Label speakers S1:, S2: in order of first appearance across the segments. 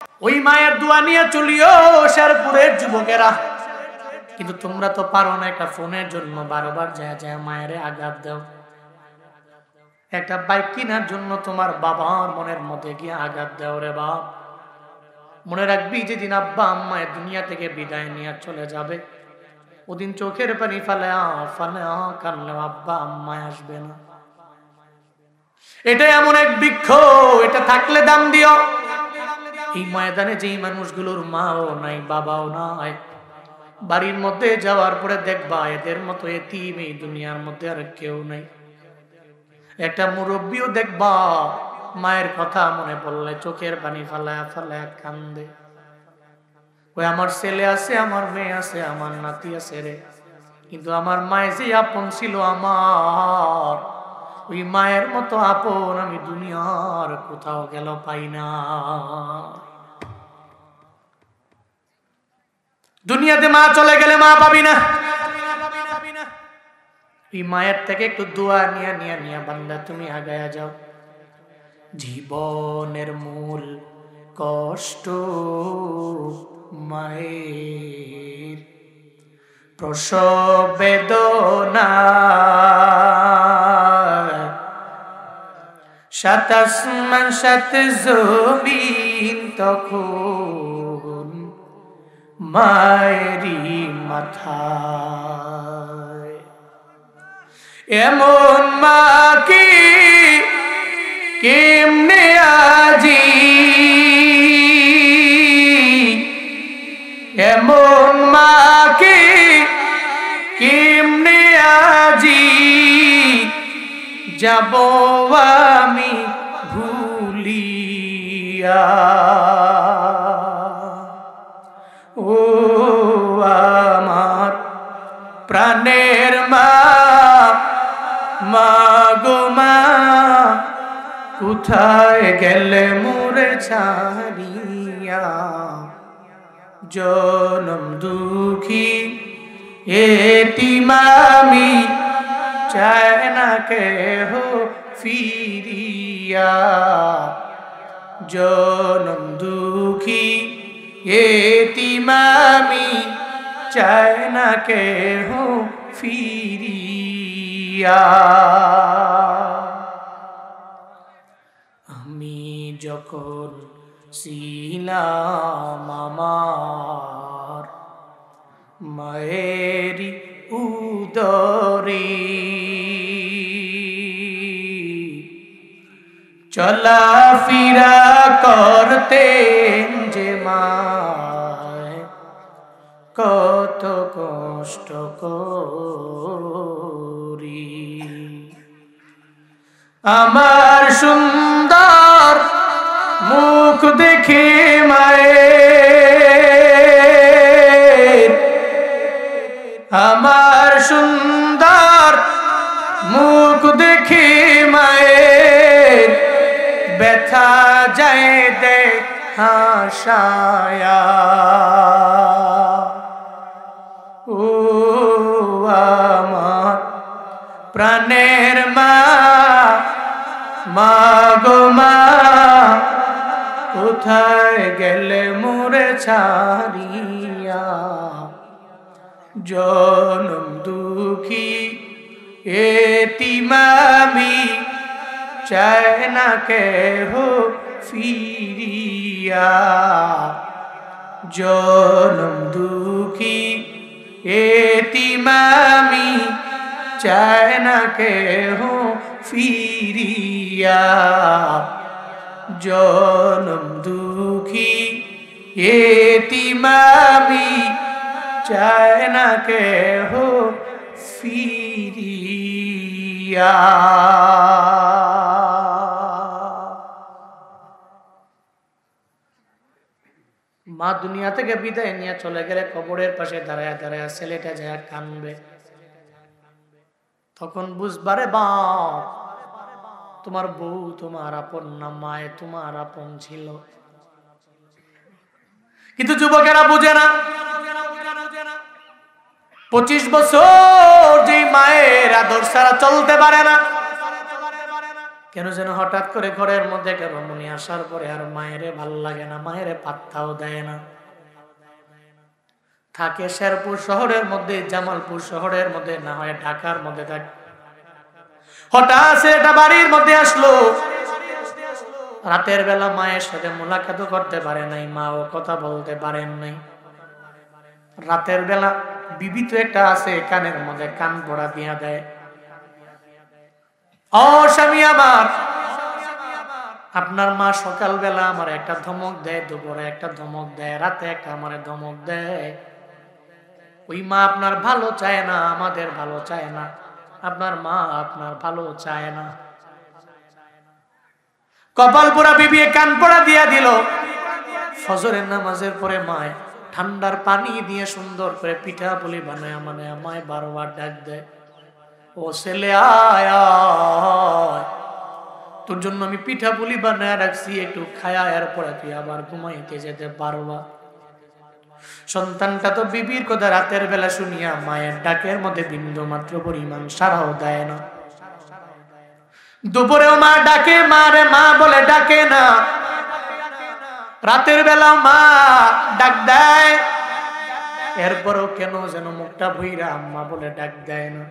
S1: ওই মায়ের দোয়া নিয়ে চলিও শেরপুরের যুবকেরা। কিন্তু তোমরা তো পারো না, একটা ফোনের জন্য বারবার যায় যায় মায়ের আঘাত দাও। একটা বাইক কেনার জন্য তোমার বাবার মনের মধ্যে গিয়ে আঘাত দাও রে বাপ। মনে রাখবি যেদিন আব্বা আম্মা দুনিয়া থেকে বিদায় নিয়ে চলে যাবে, ওদিন চোখের পানি ফালে কান্নাও আব্বা আম্মা আসবে না। এটা এমন এক বৃক্ষ, এটা থাকলে দাম দিও। এই ময়দানে যেই মানুষগুলোর মাও নাই বাবাও নাই, বাড়ির মধ্যে যাওয়ার পরে দেখবা এদের মতো এতিম এই দুনিয়ার মধ্যে আর কেউ নাই। একটা মুরব্বীও দেখবা মায়ের কথা মনে পড়লে চোখের পানি ফালায়া ফালায়া কান্দে। ওই আমার ছেলে আছে, আমার মেয়ে আছে, আমার নাতি আছে রে, কিন্তু আমার মায়ে যে আপন ছিল আমার, ওই মায়ের মতো আপন আমি দুনিয়ার কোথাও গেল পাই না। দুনিয়াতে মা চলে গেলে মা পাবি না। এই মায়ের থেকে একটু দোয়া নিয়ে নিয়ে নিয়ে বান্দা তুমি আগায়া যাও। জীবনের মূল কষ্ট মায়ের, প্রসব বেদনা, সাত আসমান সাত জমিন তখন মায়েরই মাথায়। এমন মা কি কেমনে আজি, এমন মা কি কেমনে আজি যাব আমি ভুলিয়া। ও আমার প্রাণের মা, মা গো মা, কোথায় গেলে মোরে ছাড়িয়া। জনম দুঃখী এতিম আমি, চায় না কেহ ফিরিয়া। জনম দুঃখী এতিম আমি, চায় না কেহ ফিরিয়া। আমি যখন ছিলাম আমার মায়েরি উদরে, চলাফেরা করতেন যে মায়, কত কষ্ট করি। আমার সুন্দর মুখ দেখে মায়ের, আমার সুন্দর মুখ দেখে মায়ের, ব্যথা যায় দে হাসায়া। ও আমার প্রাণের মা, মা গো মা, কোথায় গেলে মোরে ছাড়িয়া। জনম দুঃখী এতিম আমি, চায় না কেহ ফিরিয়া। জনম দুঃখী এতিম আমি, চায় না কেহ ফিরিয়া। জনম দুঃখী এতিম আমি, চায় না কেহ ফিরিয়া। মা দুনিয়া থেকে বিদায় নিয়ে চলে গেলে কবরের পাশে দাঁড়ায় দাঁড়ায় ছেলেটা যায় কানবে। তখন বুঝবারে বাপ, তোমার বউ তোমার আপন না, মায়ে তোমার আপন ছিল। কিন্তু যুবকেরা বুঝে না, 25 বছর যে মায়ের আদর ছাড়া চলতে পারে না, কেন যেন হঠাৎ করে ঘরের মধ্যে একটা রমণী আসার পরে আর মায়েরে ভাল লাগে না, মায়েরে পাত্তাও দেয় না। থাকে শেরপুর শহরের মধ্যে, জামালপুর শহরের মধ্যে, না হয় ঢাকার মধ্যে থাকে। হঠাৎ এটা বাড়ির মধ্যে আসলো। রাতের বেলা মায়ের সাথে মোলাকাত করতে পারে নাই, মাও কথা বলতে পারেন নাই। রাতের বেলা বিবি তো একটা আছে, কানের মধ্যে কান পড়া দিয়া দেয়। ও স্বামী আমার, আপনার মা সকাল বেলা আমার একটা ধমক দেয়, দুপুরে একটা ধমক দেয়, রাতে একটা আমার ধমক দেয়। ওই মা আপনার ভালো চায় না, আমাদের ভালো চায় না। আপনার মা আপনার ভালো চায় না। কপাল পোড়া বিবি কান পড়া দিয়া দিল। ফজরের নামাজের পরে মায় ঠান্ডার পানি দিয়ে সুন্দর করে পিঠা পুলি বানায় আমায় বারবার ডাক দেয়, ও ছেলে আয় আয়, তোর জন্য আমি পিঠা পুলি বানায় রাখছি, একটু খায়া এরপরে তুই আবার ঘুমাইতে যেতে পারবা। সন্তানটা তো বিবির কথা রাতের বেলা শুনিয়া মায়ের ডাকের মধ্যে বিন্দু মাত্র পরিমাণ সাড়াও দেয় না। দুপুরেও মা ডাকে, মা রে মা বলে ডাকে না। রাতের বেলা মা ডাক দেয়, এরপরও কেন যেন মুখটা ভইরা আম্মা বলে ডাক দেয় না।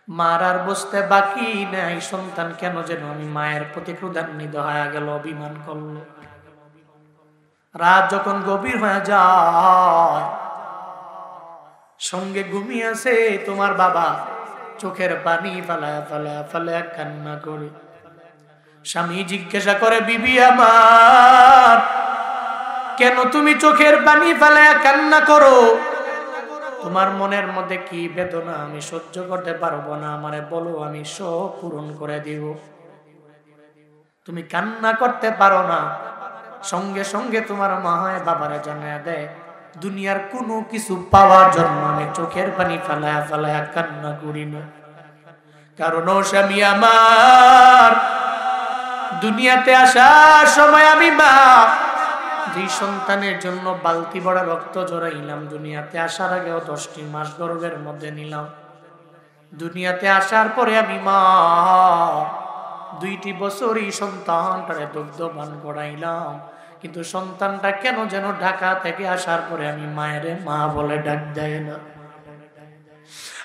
S1: মার আর বুঝতে বাকি নাই সন্তান কেন যেন আমি মায়ের প্রতি ক্রোধান্বিত হয়ে গেল, অভিমান করলো। রাত যখন গভীর হয়ে যায়, সঙ্গে ঘুমিয়ে আছে তোমার বাবা, চোখের পানি ফালায়া ফালায়া ফালায়া কান্না করে। স্বামী জিজ্ঞাসা করে, বিবি আমার, কেন তুমি চোখের পানি ফালায়া কান্না করো? তোমার মনের মধ্যে কি বেদনা আমি সহ্য করতে পারবো না, আমারে বলো, আমি সব পূরণ করে দিব। তুমি কান্না করতে পারো না, সঙ্গে সঙ্গে তোমার মা হয় বাবারে জানায়া দেয়, দুনিয়ার কোনো কিছু পাওয়ার জন্য আমি চোখের পানি ফালায়া ফালায়া কান্না করি না। কারণ ও স্বামী আমার, দুনিয়াতে আসার সময় আমি মা যে সন্তানের জন্য বালতি বড় রক্ত জড়াইলাম, দুনিয়াতে আসার আগেও 10টি মাস গর্ভের মধ্যে নিলাম। দুনিয়াতে আসার পরে আমি মা 2টি বছরই সন্তানটারে দুগ্ধপান করাইলাম, কিন্তু সন্তানটা কেন যেন ঢাকা থেকে আসার পরে আমি মায়ের মা বলে ডাক দেয় না।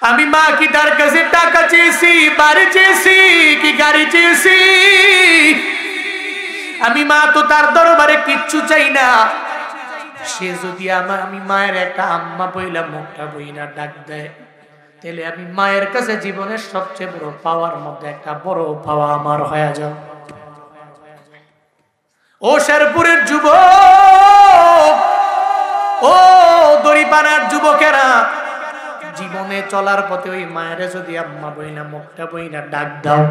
S1: আমি মা কি তার কাছে টাকা চেয়েছি, বাড়ি চেয়েছি, কি গাড়ি চেয়েছি? আমি মা তো তার দরবারে কিচ্ছু চাই না। সে যদি আমি মায়ের একটা আম্মা বইলা মুখটা বইলা ডাক দেয়, তাহলে আমি মায়ের কাছে জীবনের সবচেয়ে বড় পাওয়ার মধ্যে একটা বড় পাওয়া আমার হয়ে যাও। ও শেরপুরের যুবক, ও দড়িপাড়ার যুবকেরা, জীবনে চলার পথে ওই মায়ের যদি আম্মা বইনা মুখটা বইনা ডাক দাও,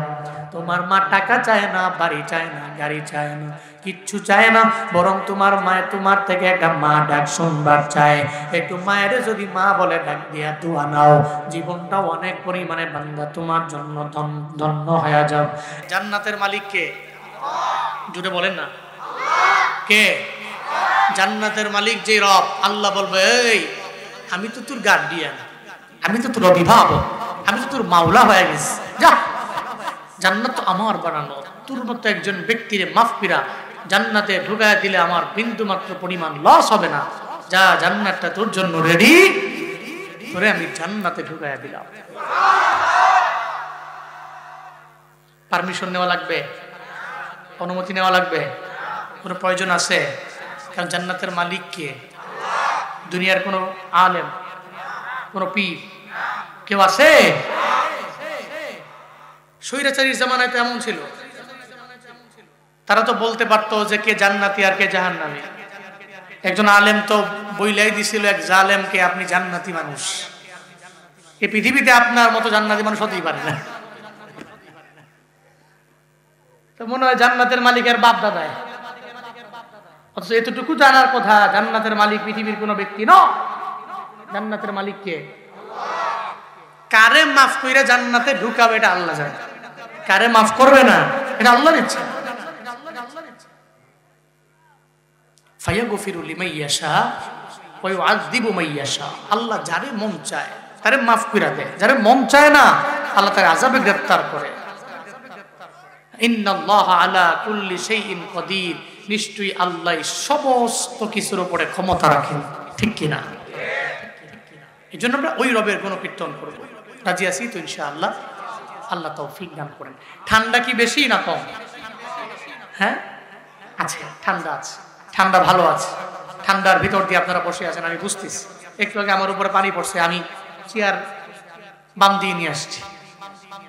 S1: তোমার মা টাকা চায় না, বাড়ি চায় না, গাড়ি চায় না, কিচ্ছু চায় না, বরং তোমার মায়ের তোমার থেকে একটা মা ডাক শুনবার চায়। একটু মায়ের যদি মা বলে ডাক দিয়া দোয়া নাও, জীবনটা অনেক পরিমাণে বান্দা তোমার জন্য ধন্য হয়ে যাও। জান্নাতের মালিক কে? জুড়ে বলেন না কে? জান্নাতের মালিক যে রব, আল্লাহ বলবে, এই আমি তো তোর গার্ডিয়ান, আমি তো তোর অভিভাবক, আমি তো তোর মাওলা হয়ে গেছি, যা, জান্নাত তো আমার বানানো, তোর মতো একজন ব্যক্তির মাফফিরা জান্নাতে ঢুকায় দিলে আমার বিন্দু মাত্র পরিমাণ লস হবে না, যা, জান্নাতটা তোর জন্য রেডি, তোরে আমি জান্নাতে ঢুকায় দিলাম। পারমিশন নেওয়া লাগবে? অনুমতি নেওয়া লাগবে? কোনো প্রয়োজন আছে? কারণ জান্নাতের মালিক কে? দুনিয়ার কোনো আলেম, কোন পীর কেউ আছে? স্বৈরাচারীর জামানায় তো এমন ছিল, তারা তো বলতে পারতো যে কে জান্নাতি আর কে জাহান্নামী। একজন আলেম তো বইলাই দিছিল এক জালেমকে, আপনি জান্নাতি মানুষ, এই পৃথিবীতে আপনার মতো জান্নাতি মানুষ হতেই পারে না। তো মনে হয় জান্নাতের মালিকের বাপ দাদায়, অথচ এতটুকু জানার কথা, জান্নাতের মালিক পৃথিবীর কোনো ব্যক্তি নয়। জান্নাতের মালিক কে? কারে মাফ কইরা জান্নাতে ঢুকাবে এটা আল্লাহ জানে, কারে মাফ করবে না এটা আল্লাহর ইচ্ছা। ফায়াগফিরু লিমান ইয়াশা ওয়া ইউআযযিবু মান ইয়াশা, আল্লাহ যারে মন চায় তারে মাফ কইরা দেয়, যারে মন চায় না আল্লাহ তার আযাবে গ্রেফতার করে। ইন্নাল্লাহা আলা কুল্লি শাইইন কাদির, নিশ্চয়ই আল্লাহ সমস্ত কিছুর উপরে ক্ষমতা রাখেন। ঠিক কিনা? এই জন্য আমরা ওই রবের গুণকীর্তন করবো। রাজি আছি তো ইনশাআল্লাহ? আল্লাহ তৌফিক দান করেন। ঠান্ডা কি বেশি না কম? হ্যাঁ আছে, ঠান্ডা আছে, ঠান্ডা ভালো আছে। ঠান্ডার ভিতর দিয়ে আপনারা বসে আছেন, আমি বুঝতেছি। একটু আগে আমার উপরে পানি পড়ছে, আমি চেয়ার বাম দিয়ে নিয়ে আসছি,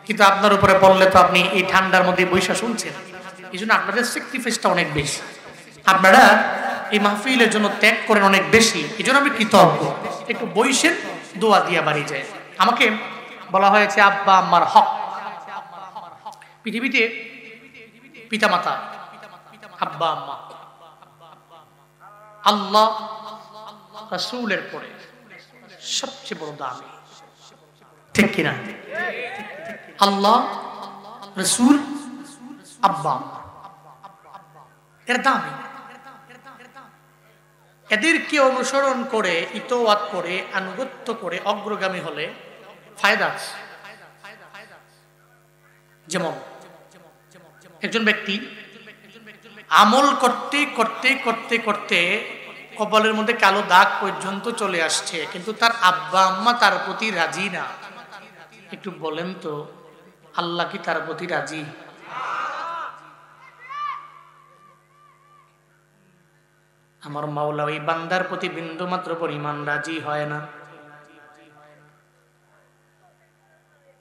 S1: কিন্তু আপনার উপরে পড়লে তো আপনি এই ঠান্ডার মধ্যে বৈশা শুনছেন। এই জন্য আপনাদের স্যাক্রিফাইসটা অনেক বেশি, আপনারা এই মাহফিলের জন্য ত্যাগ করেন অনেক বেশি। এই জন্য আমি কৃতজ্ঞ। একটু বৈশেন, দোয়া দিয়া বাড়ি যায়। আমাকে বলা হয়েছে আব্বা আম্মার হক। পৃথিবীতে পিতামাতা, আব্বা আম্মা, আল্লাহ রাসূলের পরে সবচেয়ে বড় দামি। ঠিক কিনা? আল্লাহ, রাসূল, আব্বা আম্মা, এর দামি। এদেরকে অনুসরণ করে, ইতোয়াত করে, আনুগত্য করে অগ্রগামী হলে ফায়দা আছে। যেমন একজন ব্যক্তি আমল করতে করতে করতে করতে কপালের মধ্যে কালো দাগ পর্যন্ত চলে আসছে, কিন্তু তার আব্বা আম্মা তার প্রতি রাজি না। একটু বলেন তো, আল্লাহ কি তার প্রতি রাজি? আমার মাওলা ওই বান্দার প্রতি বিন্দু মাত্র পরিমাণ রাজি হয় না।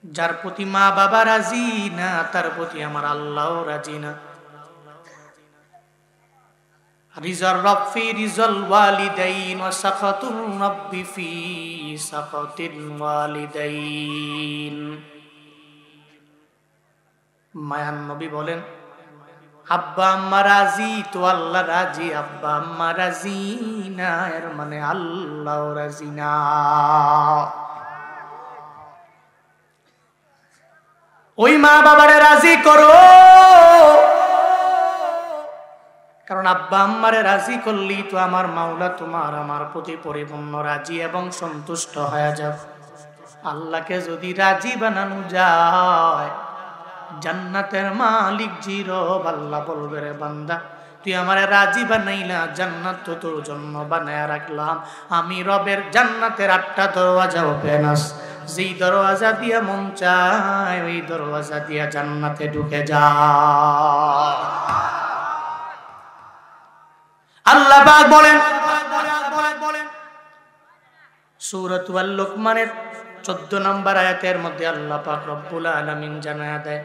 S1: যার প্রতি মা বাবা রাজি না, তার প্রতি আমার আল্লাহও রাজি না। রিজার রব্বি রিজাল ওয়ালিদাইন ওয়া সাখাতুর রব্বি ফি সাখাতিল ওয়ালিদাইন। মায়ান নবী বলেন, আব্বা আম্মা রাজি তো আল্লাহ রাজি, আব্বা আম্মা রাজি না এর মানে আল্লাহ রাজি না। ওই মা বাবারে রাজি করো, কারণ আব্বা আম্মারে রাজি করলি তো আমার মাওলা তোমার আমার প্রতি পরিপূর্ণ রাজি এবং সন্তুষ্ট হয়ে যাবে। আল্লাহকে যদি রাজি বানানো যায়, জান্নাতের মালিক জিরব আল্লাহ বলবে, রে বান্দা তুই আমারে রাজি বানাইলা, জান্নাত তো তোর জন্য বানায়া রাখলাম। আমি রবের জান্নাতের 8টা দরওয়াজা ওপেন আছে, যেই দরওয়াজা দিয়া মন চায় ওই দরওয়াজা দিয়া জান্নাতে ঢুকে যা। আল্লাহ পাক বলেন সূরাতুল লুকমানের 14 নম্বর আয়াতের মধ্যে আল্লাহ পাক রব্বুল আলামিন জানায়া দেয়,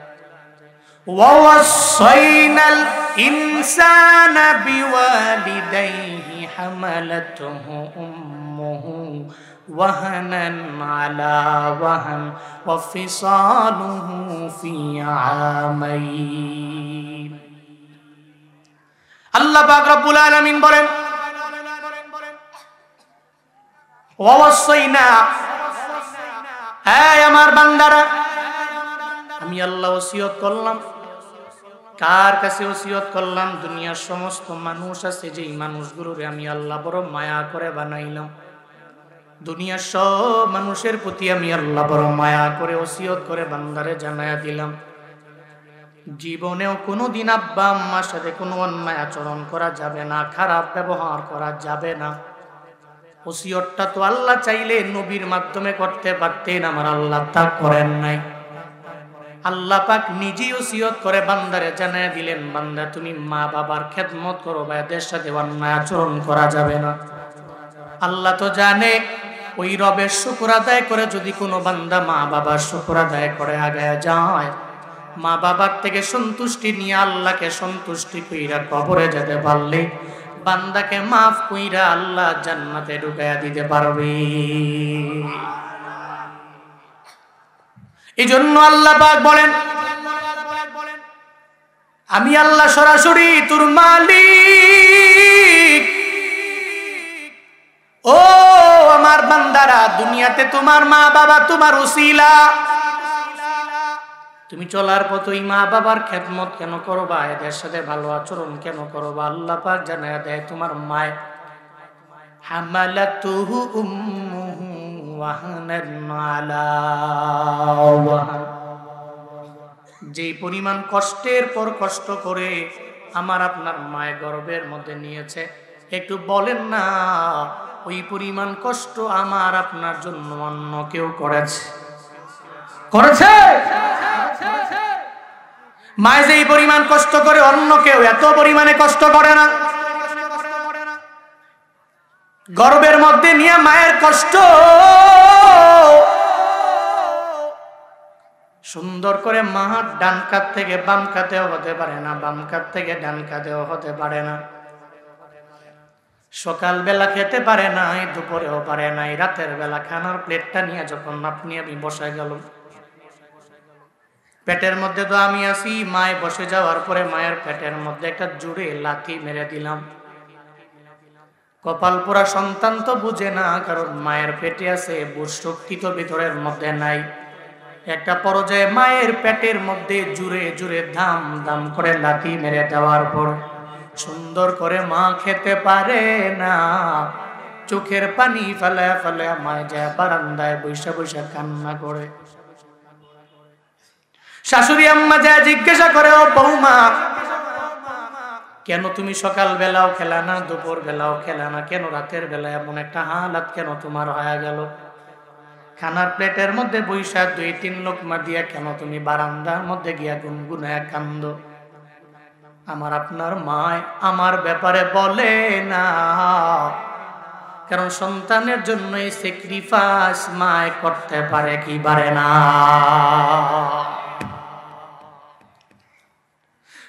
S1: وَوَصَّيْنَا الْإِنسَانَ بِوَالِدَيْهِ حَمَلَتْهُ أُمُّهُ وَهْنًا عَلَى وَهْنٍ وَفِصَالُهُ فِي عَامَيْنِ। আল্লাহ পাক রব্বুল আলামিন বলেন, ওয়াসাইনা, হে আমার বান্দারা, আমি আল্লাহ ওসিয়ত করলাম। কার কাছে ওসিয়ত করলাম? দুনিয়ার সমস্ত মানুষ আছে, যেই মানুষগুলোরে আমি আল্লাহ বড় মায়া করে বানাইলাম। দুনিয়ার সব মানুষের প্রতি আমি আল্লাহ বড় মায়া করে ওসিয়ত করে বান্দারে জানায়া দিলাম, জীবনেও কোনোদিন আব্বা আম্মার সাথে কোনো অন্যায় আচরণ করা যাবে না, খারাপ ব্যবহার করা যাবে না। ওসিয়তটা তো আল্লাহ চাইলে নবীর মাধ্যমে করতে পারতেন, আমার আল্লাহ তা করেন নাই। আল্লাহ পাক নিজেই ওসিয়ত করে বান্দারে জানায় দিলেন, বান্দা তুমি মা বাবার খেদমত করো, বা এদের সাথে অন্যায় আচরণ করা যাবে না। আল্লাহ তো জানে ওই রবের শুকর আদায় করে যদি কোনো বান্দা মা বাবার শুকর আদায় করে আগায় যায়, মা বাবার থেকে সন্তুষ্টি নিয়ে আল্লাহকে সন্তুষ্টি কইরা কবরে যেতে পারলে বান্দাকে মাফ কইরা আল্লাহ জান্নাতে ঢুকাইয়া দিতে পারবে। এই জন্য আল্লাহ পাক বলেন, আমি আল্লাহ সরাসরি তোর মালিক। ও আমার বান্দারা, দুনিয়াতে তোমার মা বাবা তোমার ওসিলা। তুমি চলার পথে মা বাবার খেদমত কেন করবা, এদের সাথে ভালো আচরণ কেন করবা? আল্লাহ পাক জানায়া দেয়, তোমার মায় হামালাতুহু উম্মুহু ওয়াহনান আলা ওয়াহন, যেই পরিমাণ কষ্টের পর কষ্ট করে আমার আপনার মায়ের গর্ভের মধ্যে নিয়েছে, একটু বলেন না ওই পরিমাণ কষ্ট আমার আপনার জন্য অন্য কেউ করেছে? মায়ে যেই পরিমাণ কষ্ট করে অন্য কেউ এত পরিমাণে কষ্ট করে না। গর্ভের মধ্যে নিয়ে মায়ের কষ্ট সুন্দর করে মা ডান কাত থেকে বাম কাতেও হতে পারে না, বাম কাত থেকে ডান কাতেও হতে পারে না। সকাল বেলা খেতে পারে নাই, দুপুরেও পারে নাই, রাতের বেলা খানার প্লেটটা নিয়ে যখন আপনি আমি বসে গেল, পেটের মধ্যে তো আমি আছি, মায়ে বসে যাওয়ার পরে মায়ের পেটের মধ্যে একটা জুড়ে লাথি মেরে দিলাম। কপাল পোড়া সন্তান তো বুঝে না, কারণ মায়ের পেটে আছে, বুঝ শক্তি তো ভিতরের মধ্যে নাই। একটা পর্যায়ে মায়ের পেটের মধ্যে জুড়ে জুড়ে ধাম ধাম করে লাথি মেরে দেওয়ার পর সুন্দর করে মা খেতে পারে না, চোখের পানি ফেলে ফেলে মায় যায় বারান্দায় বৈশা বৈশা কান্না করে। শাশুড়ি আম্মা যায় জিজ্ঞাসা করে, ও বৌমা, কেন তুমি সকাল বেলাও খেলা না, দুপুর বেলাও খেলা না, কেন রাতের বেলা এমন একটা হালাত কেন তোমার হয়ে গেল? খানার প্লেটের মধ্যে বৈশা 2-3 লোকমা দিয়া কেন তুমি বারান্দার মধ্যে গিয়া গুনগুনায় কান্দ? আমার আপনার মায় আমার ব্যাপারে বলে না, কারণ সন্তানের জন্য এই স্যাক্রিফাইস মায় করতে পারে কি পারে না?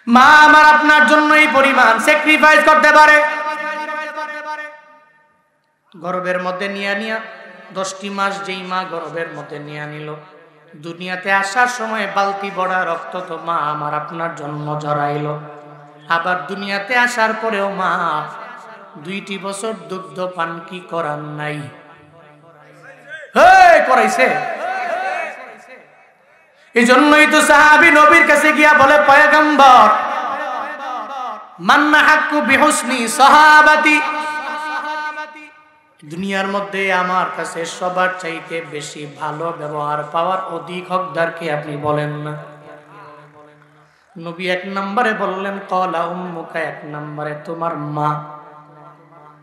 S1: মা আমার আপনার জন্য এই পরিমাণ স্যাক্রিফাইস করতে পারে। গর্ভের মধ্যে নিয়ে 10টি মাস যেই মা গর্ভের মধ্যে নিয়ে নিল, দুনিয়াতে আসার সময় বালতি বড়া রক্ত তো মা আমার আপনার জন্য জড়াইল। আবার দুনিয়াতে আসার পরেও মা 2টি বছর দুগ্ধ পান কি করার নাই? করাইছে। এই জন্যই তো সাহাবী নবীর কাছে গিয়া বলে, পয়গম্বর, মান্না হাক্কু বিহুসনি সাহাবাতি, দুনিয়ার মধ্যে আমার কাছে সবার চাইতে বেশি ভালো ব্যবহার পাওয়ার অধিক হকদার কে আপনি বলেন না? নবী 1 নম্বরে বললেন ক্বালা উম্মুকা, 1 নম্বরে তোমার মা।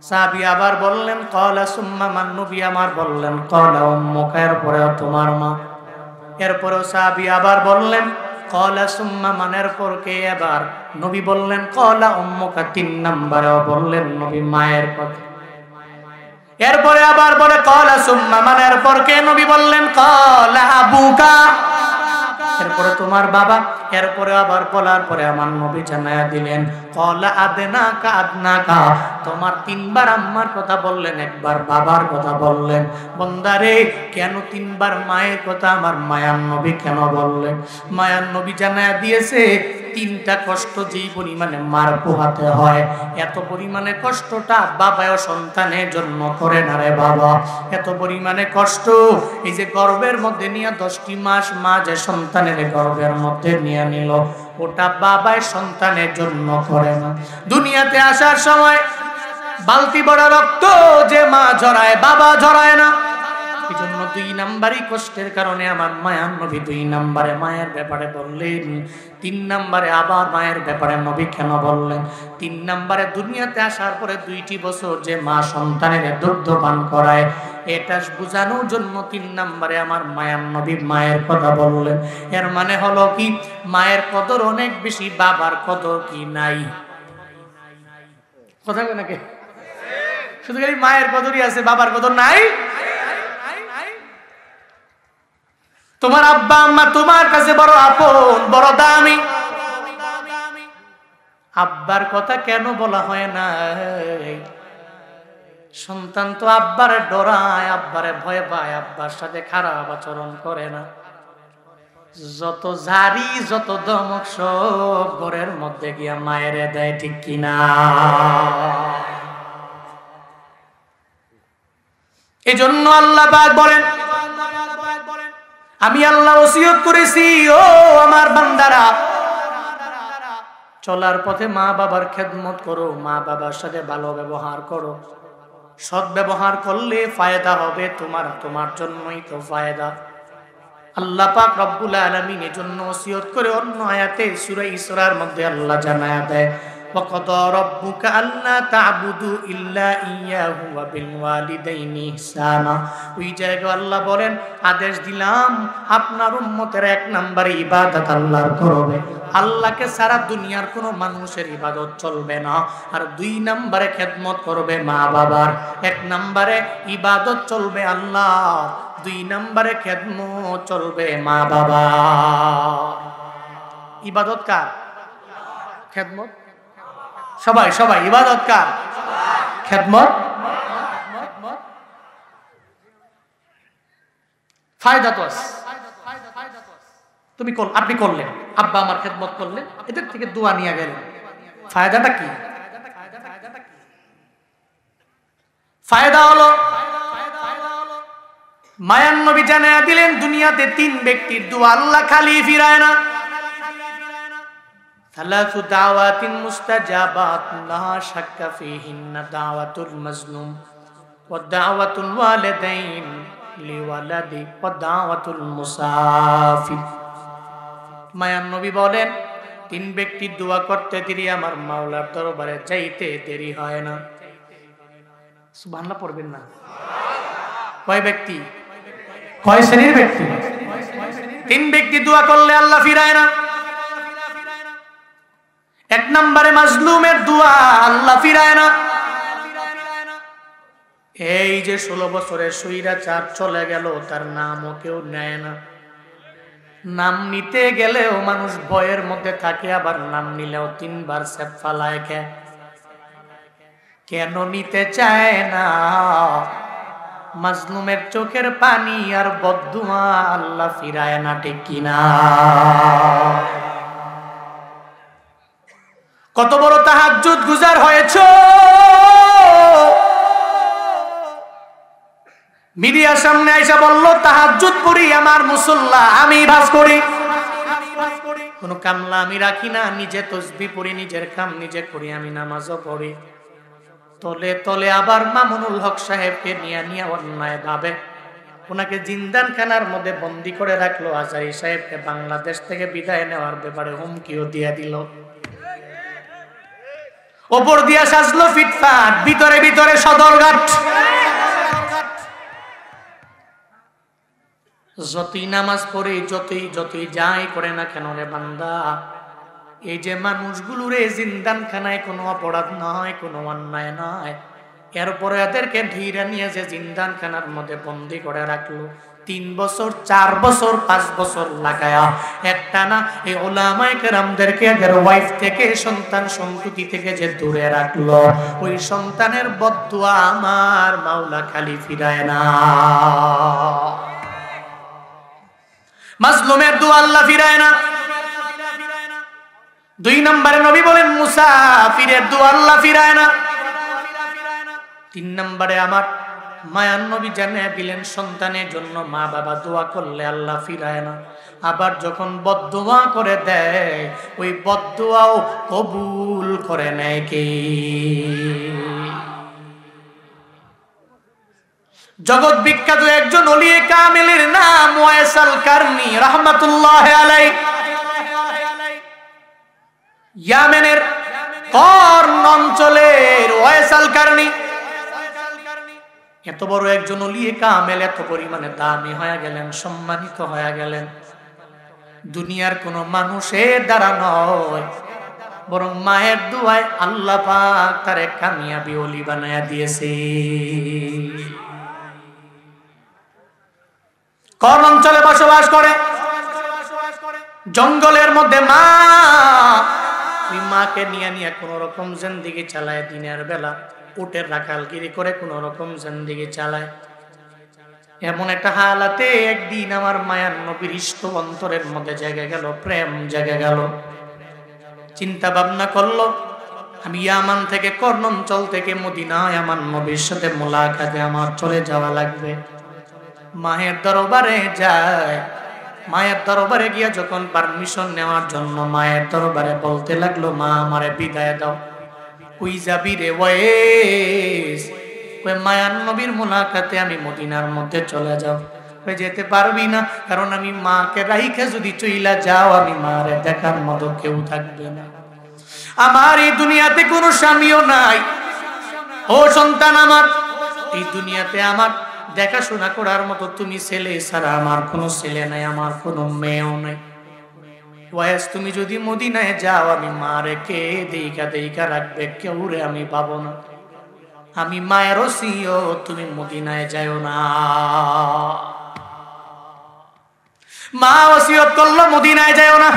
S1: সাহাবী আবার বললেন ক্বালা সুম্মা মান, নবী আমার বললেন ক্বালা উম্মুকা, এরপরে তোমার মা। এরপরেও সাহাবী আবার বললেন ক্বালা সুম্মা মান, এরপর কে? আবার নবী বললেন ক্বালা উম্মুকা। 3 নম্বরেও বললেন নবী মায়ের কথা। এরপরে আবার বলে ক্বালা সুম্মা মান, এরপর কে? নবী বললেন ক্বালা আবুকা, এরপরে তোমার বাবা। এরপরে আবার বলার পরে আমার নবী জানায়া দিলেন ক্বালা আদনাকা আদনাকা, তোমার 3বার আম্মার কথা বললেন, 1বার বাবার কথা বললেন। বন্দারে, কেন 3বার মায়ের কথা আমার মায়ার নবী কেন বললেন? মায়ার নবী জানায়া দিয়েছে 3টা কষ্ট যেই পরিমাণে মার পোহাতে হয়, এত পরিমাণে কষ্টটা বাবাও সন্তানের জন্য করে না রে বাবা। এত পরিমাণে কষ্ট এই যে গর্ভের মধ্যে নিয়ে 10টি মাস মা যে সন্তানের গর্ভের মধ্যে নিয়ে নিল, ওটা বাবাই সন্তানের জন্য করে না। দুনিয়াতে আসার সময় বালতি বড় রক্ত যে মা ঝরায়, বাবা ঝরায় না। এই জন্য 2 নাম্বারই কষ্টের কারণে আমার মায়ার নবী 2 নম্বরে মায়ের ব্যাপারে বললেন। 3 নম্বরে আবার মায়ের ব্যাপারে নবী কেন বললেন? 3 নম্বরে দুনিয়াতে আসার পরে 2টি বছর যে মা সন্তানের দুগ্ধ পান করায়, এটা বোঝানোর জন্য 3 নম্বরে আমার মায়ার নবী মায়ের কথা বললেন। এর মানে হলো কি, মায়ের কদর অনেক বেশি, বাবার কদর কি নাই? কথা বলে নাকি? শুধু খালি মায়ের কদরই আছে, বাবার কদর নাই। তোমার আব্বা আম্মা তোমার কাছে বড় আপন, বড় দামি। আব্বার কথা কেন বলা হয় না? সন্তান তো আব্বারে ডরায়, আব্বারে ভয় পায়, আব্বার সাথে খারাপ আচরণ করে না। যত জারি যত ধমক সব ঘরের মধ্যে গিয়া মায়েরে দেয়, ঠিক কিনা? এই জন্য আল্লাহ পাক বলেন, আমি আল্লাহ ওসিয়ত করেছি, ও আমার বান্দারা, চলার পথে মা বাবার খেদমত করো, মা বাবার সাথে ভালো ব্যবহার করো। সৎ ব্যবহার করলে ফায়দা হবে তোমার, তোমার জন্যই তো ফায়দা। আল্লাহ পাক রব্বুল আলামিন এজন্য ওসিয়ত করে অন্য আয়াতে সূরা ইসরার মধ্যে আল্লাহ জানায়া দেয়, ওয়া কাদা রাব্বুকা আল্লা তা'বুদু ইল্লা ইয়্যাহু ওয়া বিল ওয়ালিদাইনি ইহসানা। ওই জায়গায় আল্লাহ বলেন, আদেশ দিলাম আপনার উম্মতের এক নম্বরে ইবাদত আল্লাহর করবে, আল্লাহকে সারা দুনিয়ার কোনো মানুষের ইবাদত চলবে না। আর দুই নম্বরে খেদমত করবে মা বাবার। এক নম্বরে ইবাদত চলবে আল্লাহ, দুই নম্বরে খেদমত চলবে মা বাবা। ইবাদত কার? খেদমত। সবাই সবাই ইবাদত কার? খেদমত। ফায়দা তো আছে, আপনি করলেন, আব্বা আমার খেদমত করলেন, এদের থেকে দোয়া নিয়ে গেলেন, ফায়দাটা কি? ফায়দা হলো মায়ান নবী জানায়া দিলেন, দুনিয়াতে তিন ব্যক্তির দোয়া আল্লাহ খালি ফিরায় না। ثلاث دعوات مستجابات لا شك فيهن دعوة المظلوم ودعوة الوالدين لولده ودعوة المسافر। মায়ান নবী বলেন, তিন ব্যক্তির দোয়া করতে দেরি আমার মাওলার দরবারে যাইতে দেরি হয় না। সুবহানাল্লাহ পড়বেন না? কয় ব্যক্তি? কয় শ্রেণীর ব্যক্তি? তিন ব্যক্তি দোয়া করলে আল্লাহ ফিরায় না। এক নম্বরে মাজলুমের দোয়া আল্লাহ ফিরায় না। এই যে 16 বছরের স্বৈরাচার চলে গেল, তার নামও কেউ নেয় না। নাম নিতে গেলেও মানুষ ভয়ের মধ্যে থাকে, আবার নাম নিলেও 3 বার সেফ ফালায়। কেন নিতে চায় না? মাজলুমের চোখের পানি আর বদদুয়া আল্লাহ ফিরায় না, ঠিক কিনা? কত বড় তাহাজ্জুদ গুজার হয়েছে, মিডিয়ার সামনে আইসা বলল তাহাজ্জুদ পড়ি, আমার মুসল্লা আমি ভাজ করি, কোন কামলা আমি রাখি না, নিজে তসবিহ পড়ি, নিজের কাম নিজে করি, আমি নামাজও পড়ি। তলে তলে আবার মামুনুল হক সাহেবকে নিয়ে অন্যায় ভাবে ওনাকে জিন্দানখানার মধ্যে বন্দী করে রাখলো। আজারি সাহেবকে বাংলাদেশ থেকে বিদায় নেওয়ার ব্যাপারে হুমকিও দিয়ে দিল। ওপর দিয়া সাজলো ফিটফাট, ভিতরে ভিতরে সদরঘাট। যতই নামাজ পড়ে, যতই যাই করে না কেন রে বান্দা, এই যে মানুষগুলো রে জিন্দানখানায় কোনো অপরাধ নয়, কোনো অন্যায় নয়, এরপরে এদেরকে ধীরে নিয়ে যে জিন্দানখানার মধ্যে বন্দি করে রাখলো 3 বছর 4 বছর 5 বছর লাগায়া, একটা না এই উলামায়ে কেরামদেরকে এদের ওয়াইফ থেকে, সন্তান সন্ততি থেকে যে দূরে রাখলো, ওই সন্তানের বদদুয়া আমার মাওলা খালি ফিরায় না। মাজলুমের দোয়া আল্লাহ ফিরায় না। 2 নম্বরে নবী বলেন মুসাফিরের দোয়া আল্লাহ ফিরায় না। 3 নম্বরে আমার মায়ান নবী জানিয়ে দিলেন, সন্তানের জন্য মা বাবা দোয়া করলে আল্লাহ ফিরায় না। আবার যখন বদদুয়া করে দেয়, ওই বদদুয়াও কবুল করে নেয় কে? জগৎ বিখ্যাত একজন ওলিয়ে কামেলের নাম ওয়াইস আল কারনি রাহমাতুল্লাহ আলাইহি। ইয়ামেনের কর্ন অঞ্চলের ওয়াইস আল কারনি এত বড় একজন ওলিয়ে কামেল, এত পরিমাণে দামি হয়ে গেলেন, সম্মানিত হয়ে গেলেন। দুনিয়ার কোন মানুষের দ্বারা নয়, বরং মায়ের দুয়ায় আল্লাহ পাক তারে কামিয়াবি ওলি বানায়া দিয়েছে। কর্ন অঞ্চলে বসবাস করে, জঙ্গলের মধ্যে মা, ওই মাকে নিয়ে কোন রকম জিন্দেগি চালায়। দিনের বেলা উটের রাখালগিরি করে কোন রকম জিন্দেগি চালায়। এমন একটা হালাতে একদিন আমার মায়ার নবীর ইষ্ট অন্তরের মধ্যে জেগে গেল, প্রেম জেগে গেল। চিন্তা ভাবনা করলো, আমি ইয়ামান থেকে, কর্ণ অঞ্চল থেকে মদিনায় আমার নবীর সাথে মোলাকাতে আমার চলে যাওয়া লাগবে। মায়ের দরবারে যায়। মায়ের দরবারে গিয়া যখন পারমিশন নেওয়ার জন্য মায়ের দরবারে বলতে লাগলো, মা আমারে বিদায় দাও। ওই যাবি রে ওয়াইস, ওই মায়ার নবীর মোলাকাতে আমি মদিনার মধ্যে চলে যাব। যেতে পারবি না, কারণ আমি মাকে রাইখা যদি চইলা যাও আমি মারে দেখার মতো কেউ থাকবে না। আমার এই দুনিয়াতে কোনো স্বামীও নাই। ও সন্তান আমার, এই দুনিয়াতে আমার দেখাশোনা করার মতো তুমি ছেলে ছাড়া আমার কোনো ছেলে নাই, আমার কোনো মেয়েও নাই। ওয়াইস তুমি যদি মদিনায় যাও আমি মারে কে দেইকা দেইকা রাখবে, কেউ রে আমি পাবো না। আমি মায়ের ওসিও তুমি মদিনায় যাও না। মা ওসিয়ত করলো মদিনায় যাও না।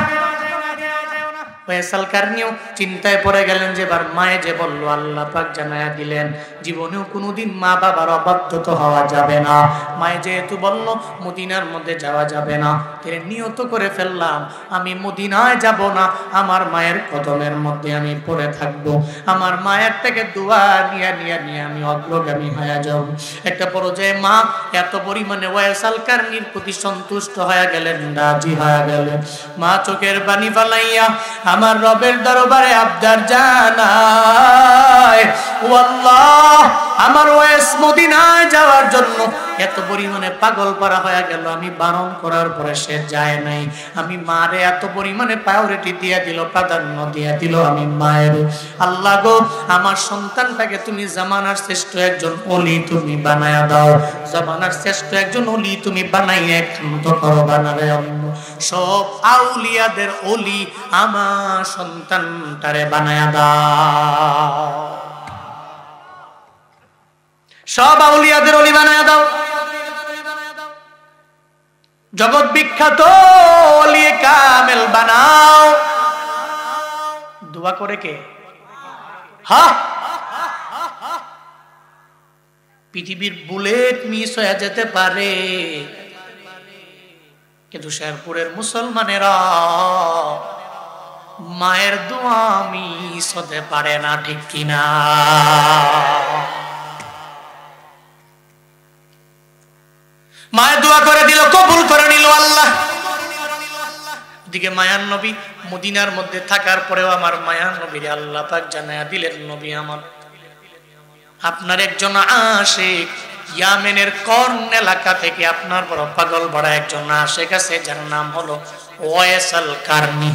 S1: ফয়সাল কারনিও চিন্তায় পড়ে গেলেন যে এবার মায়ে যে বললো আল্লাহ পাক জানায়া দিলেন জীবনেও কোনোদিন মা বাবার অবাধ্যত হওয়া যাবে না। মায়ে যেহেতু বলল মদিনার মধ্যে যাওয়া যাবে না, তিনি নিয়ত করে ফেললাম আমি মদিনায় যাব না, আমার মায়ের কদমের মধ্যে আমি পড়ে থাকবো, আমার মায়ের থেকে দোয়া নিয়ে নিয়ে নিয়ে আমি অগ্রগামী হয়ে যাব। একটা পর্যায়ে মা এত পরিমাণে ফয়সাল কারনির প্রতি সন্তুষ্ট হয়ে গেলেন, রাজি হয়ে গেলেন। মা চোখের পানি ফালাইয়া আমার রবের দরবারে আবদার জানায়, ও আল্লাহ আমার ওয়াইস মদিনায় যাওয়ার জন্য এত পরিমাণে পাগল পারা হয়ে গেল, আমি বারণ করার পরে সে যায় নাই। আমি মারে এত পরিমাণে প্রায়োরিটি দিয়ে দিল, প্রাধান্য দিয়ে দিল আমি মায়ের। আল্লাহ গো আমার সন্তানটাকে তুমি জামানার শ্রেষ্ঠ একজন ওলি তুমি বানায়া দাও, জামানার শ্রেষ্ঠ একজন ওলি তুমি বানাইয়া একান্ত করো, বানাবে সব আউলিয়াদের ওলি আমার সন্তানটারে বানায়া দাও, সব আউলিয়াদের ওলি বানায়া দাও। জগৎ বিখ্যাত ওলি কামেল বানাও। দোয়া করে কে? হ্যাঁ, পৃথিবীর বুলেট মিস হয়ে যেতে পারে, কিন্তু শেরপুরের মুসলমানেরা মায়ের দোয়া মিস হতে পারে না, ঠিক কিনা? মায়ের দোয়া করে দিল, কবুল করে নিল আল্লাহ। দিকে মায়ার নবী মদিনার মধ্যে থাকার পরেও আমার মায়ার নবীরে আল্লাহ পাক জানায়া দিলেন, নবী আমার আপনার একজন আশিক ইয়ামেনের কর্ন এলাকা থেকে আপনার বড় পাগল ভরা একজন আশিক আছে, যার নাম হলো ওয়াইসাল কারনি।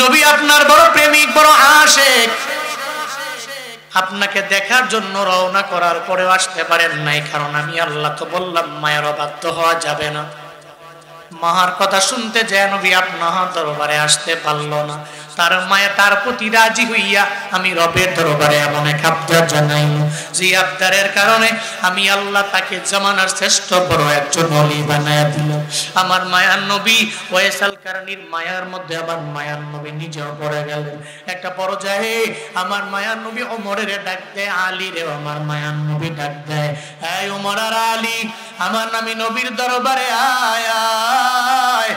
S1: নবী আপনার বড় প্রেমিক, বড় আশিক, আপনাকে দেখার জন্য রওনা করার পরেও আসতে পারেন নাই, কারণ আমি আল্লাহ তো বললাম মায়ের অবাধ্য হওয়া যাবে না। মার কথা শুনতে যায় নবী আপনার দরবারে আসতে পারলো না। তার মায়ে তার প্রতি রাজি হইয়া আমি রবের দরবারে এমন এক আবদার জানাইল, যে আবদারের কারণে আমি আল্লাহ তাকে জামানার শ্রেষ্ঠ বড় একজন ওলি বানায়া দিল। আমার মায়ার নবী ওয়াইসাল কারনির মায়ার মধ্যে আবার মায়ার নবী নিজেও পড়ে গেলেন। একটা পর্যায়ে আমার মায়ার নবী ওমরের ডাক দেয়, আলী রে, আমার মায়ার নবী ডাক দেয়, এই ওমর আর আলী, আমার নামে নবীর দরবারে আয় আয়।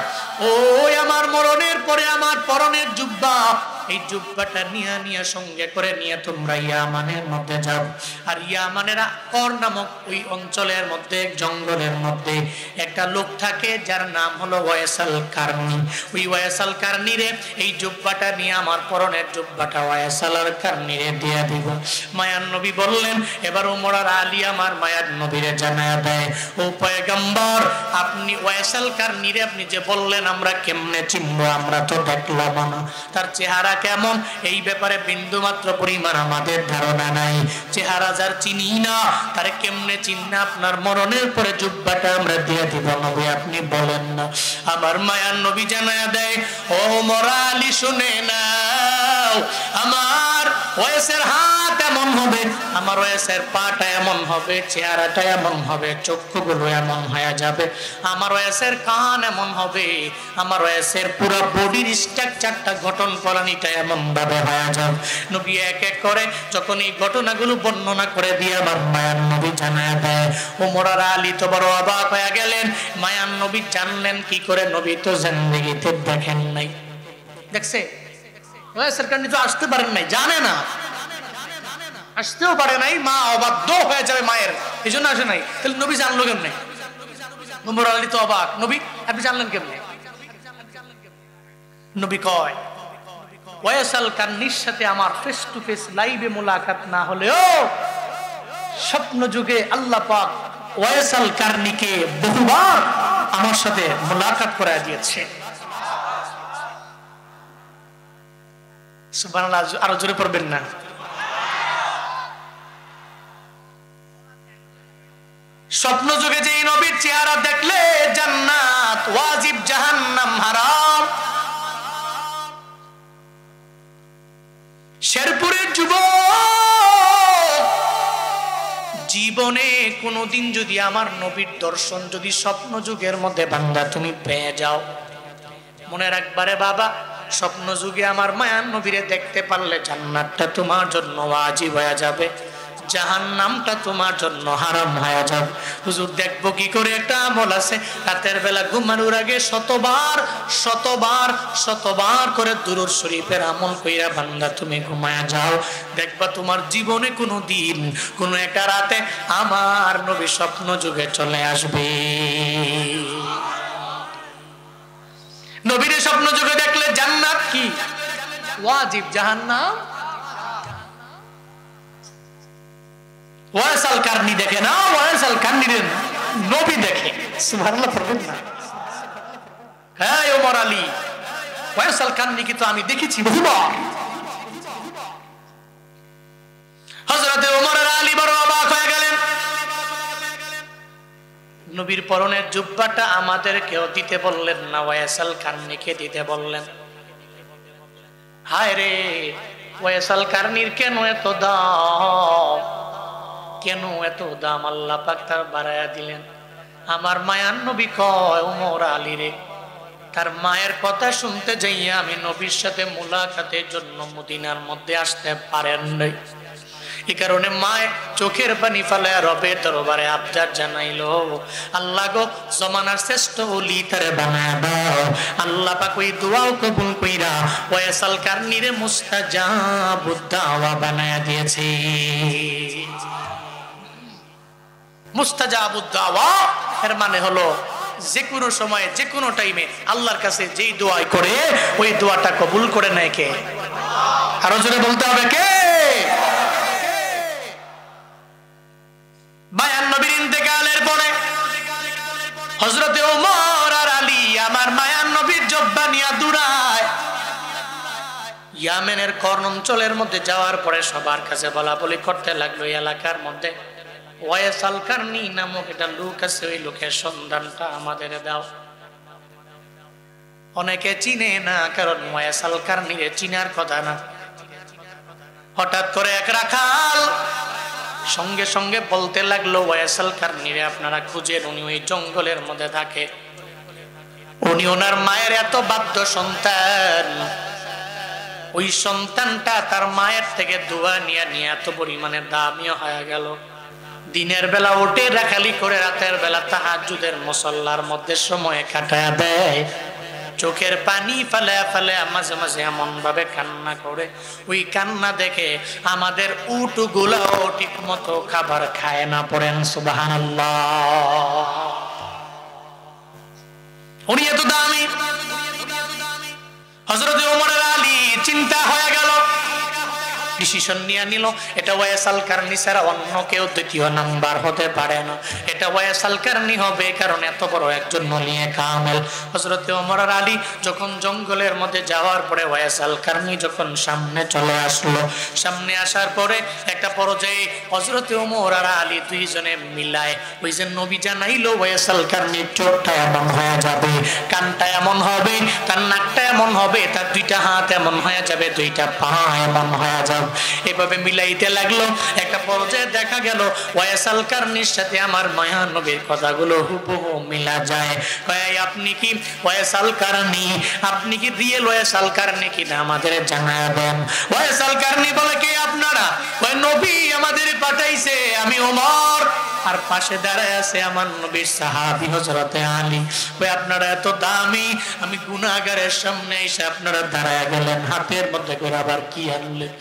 S1: ওই আমার মরণের পরে আমার পরনের জুব্বা, এই জুব্বাটা নিয়ে সঙ্গে করে নিয়ে তোমরা ইয়ামানের মধ্যে যাও। আর ইয়ামানের কর নামক ওই অঞ্চলের মধ্যে জঙ্গলের মধ্যে একটা লোক থাকে যার নাম হলো ওয়াইসাল কারনি। ওই ওয়াইসাল কারনিরে এই জুব্বাটা নিয়ে আমার পরনের জুব্বাটা ওয়াইসাল কারনিরে দিয়ে দিব। মায়ার নবী বললেন, এবার ওমর আর আলী আমার মায়ার নবীরে জানায়া দেয়, ও পয়গম্বর আপনি ওয়াইসাল কারনিরে আপনি যে বললেন আমরা কেমনে চিনবো, আমরা তো দেখলাম না, তার চেহারা কেমন এই ব্যাপারে বিন্দু মাত্র পরিমাণ আমাদের ধারণা নাই। চেহারা যার চিনি না তারে কেমনে চিন্না, আপনার মরণের পরে জুব্বাটা আমরা দিয়ে দিব নবী, আপনি বলেন না। আমার মায়ার নবী জানায়া দেয়, ও ওমর আলী শুনে নাও, আমার ওয়াইসের হাত এমন হবে, আমার ওয়াইসের পাটা এমন হবে, চেহারাটা এমন হবে, চক্ষুগুলো এমন হয়ে যাবে, আমার ওয়াইসের কান এমন হবে, আমার ওয়াইসের পুরো বডির স্ট্রাকচারটা গঠন প্রণালীটা এমন ভাবে হয়ে যাবে। নবী এক এক করে যখন এই ঘটনাগুলো বর্ণনা করে দিয়ে আমার মায়ার নবী জানায়া দেয়, ওমর আর আলী তো বড় অবাক হয়ে গেলেন। মায়ার নবী জানলেন কি করে? নবী তো জিন্দেগিতে দেখেন নাই। দেখছে ওয়াইসের কারণে তো আসতে পারেন নাই, জানে না, আসতেও পারে নাই, মা অবাধ্য হয়ে যাবে মায়ের, এই জন্য আসে নাই। তাহলে নবী জানলো কেমনে? ওমর আলী তো অবাক, নবী আপনি জানলেন কেমনে? নবী কয়, ওয়াইসাল কারনির সাথে আমার ফেস টু ফেস লাইভে মোলাকাত না হলেও স্বপ্ন যুগে আল্লাহ পাক ওয়াইস আল কারনিকে বহুবার আমার সাথে মুলাকাত করায় দিয়েছে। সুবহানাল্লাহ, আরো জোরে পড়বেন না? স্বপ্ন যুগে যে নবীর চেহারা দেখলে জান্নাত ওয়াজিব, জাহান্নাম হারাম। শেরপুরের যুবক, জীবনে কোনোদিন যদি আমার নবীর দর্শন যদি স্বপ্ন যুগের মধ্যে বান্দা তুমি পেয়ে যাও, মনে রাখবারে বাবা, স্বপ্ন যুগে আমার মায়ার নবীরে দেখতে পারলে জান্নাতটা তোমার জন্য ওয়াজিব হয়ে যাবে, জাহান্নামটা তোমার জন্য হারাম হয়ে যাবে। হুজুর দেখবো কি করে? একটা আমল আছে, রাতের বেলা ঘুমানোর আগে শতবার শতবার শতবার করে দুরূদ শরীফের আমল কইরা বান্দা তুমি ঘুমায়া যাও, দেখবা তোমার জীবনে কোনো দিন কোনো একটা রাতে আমার নবী স্বপ্ন যুগে চলে আসবে। নবীর স্বপ্ন যুগে দেখলে জান্নাত কি ওয়াজিব, জাহান্নাম। ওয়াইস আল কারনি দেখে না, ওয়াইস আল কারনির নবী দেখে। সুবহানাল্লাহ পড়বেন না? হ্যাঁ ওমর আলী, ওয়াইস আল কারনিকে তো আমি দেখেছি বহুবার। হযরত ওমর আলী বড় অবাক হয়ে গেলেন। নবীর পরনের জুব্বাটা আমাদেরকেও দিতে বললেন না, ওয়াইস আল কারনিকে দিতে বললেন। হায় রে, ওয়াইস আল কারনির কেন এত দাম? কেন এত দাম? আল্লাহ পাক তার বাড়ায়া দিলেন। আমার মায়ার নবী কয়, ওমর আলী রে, তার মায়ের কথা শুনতে যাইয়া আমি নবীর সাথে মুলাকাতের জন্য মদিনার মধ্যে আসতে পারেন নাই। এই কারণে মায় চোখের পানি ফালায়া রবের দরবারে আবদার জানাইলো, আল্লাহ গো, জমানার শ্রেষ্ঠ ওলি তারে বানায় দাও। আল্লাহ পাক ওই দোয়াও কবুল কইরা ওয়াইস আল কারনিরে মুস্তাজাবুদ দাওয়া বানায়া দিয়েছে। মুস্তাজাবুদ দাওয়া এর মানে হলো যে কোনো সময়ে যে কোনো টাইমে আল্লাহর কাছে যেই দোয়া করে ওই দোয়াটা কবুল করে নেয় কে? আরো জোরে বলতে হবে কে? মায়ার নবীর ইন্তেকালের পরে হযরতে ওমর আর আলী আমার মায়ার নবীর জব্বা নিয়া দৌড়ায় ইয়ামেনের কর্ণ অঞ্চলের মধ্যে যাওয়ার পরে সবার কাছে বলা বলি করতে লাগলো, এলাকার মধ্যে ওয়াইস আল কারনি নামক একটা লোক আছে, ওই লোকের সন্ধানটা আমাদের দাও। অনেকে চিনে না, কারণ ওয়াইস আল কারনিরে চিনার কথা না। হঠাৎ করে এক রাখাল সঙ্গে সঙ্গে বলতে লাগলো, ওয়াইস আল কারনিরে আপনারা খুঁজেন, উনি ওই জঙ্গলের মধ্যে থাকে। উনি ওনার মায়ের এত বাধ্য সন্তান, ওই সন্তানটা তার মায়ের থেকে দোয়া নিয়ে নিয়ে এত পরিমাণে দামি হয়ে গেল। দিনের বেলা উঠে রাখালি করে রাতের বেলা তাহাজ্জুদের মুসাল্লার মধ্যে সময় কাটায় দেয়। চোখের পানি ফেলে ফেলে মাঝে মাঝে এমন ভাবে কান্না করে, ওই কান্না দেখে আমাদের উট গুলাও ঠিক মতো খাবার খায় না। পড়েন সুবহানাল্লাহ। উনি এত দামি। হযরত ওমর আলী চিন্তা হয়ে গেল, ডিসিশন নিয়ে নিল, এটা ওয়াইস আল কারনি ছাড়া অন্য কেউ দ্বিতীয় নাম্বার হতে পারে না, এটা ওয়াইস আল কারনি হবে, কারণ এত বড় একজন নলিয়ে কামেল। হযরত ওমর আলী যখন জঙ্গলের মধ্যে যাওয়ার পরে ওয়াইস আল কারনি যখন সামনে চলে আসলো, সামনে আসার পরে একটা পর্যায়ে হযরত ওমর আর আলী দুইজনে মিলায় ওই যে নবী জানাইলো ওয়াইস আল কারনির চোখটা এমন হয়ে যাবে, কানটা এমন হবে, তার নাকটা এমন হবে, তার দুইটা হাত এমন হয়ে যাবে, দুইটা পা এমন হয়ে যাবে। এভাবে মিলাইতে লাগলো। একটা পর্যায়ে দেখা গেল ওয়াইস আল কারনির সাথে আমার মায়া নবীর কথাগুলো হুবহু মিলা যায়। আপনি কি ওয়াইস আল কারনি? আপনি কি রিয়েল ওয়াইস আল কারনি কিনা আমাদের জানায় দেন। ওয়াইস আল কারনি বলে, কে আপনারা? ওই নবী আমাদের পাঠাইছে, আমি ওমর, আর পাশে দাঁড়ায় আছে আমার নবীর সাহাবী হযরতে আলী। ওই আপনারা এত দামি, আমি গুনাহগারের সামনে এসে আপনারা দাঁড়ায় গেলেন, হাতের মধ্যে করে আবার কি আনলেন?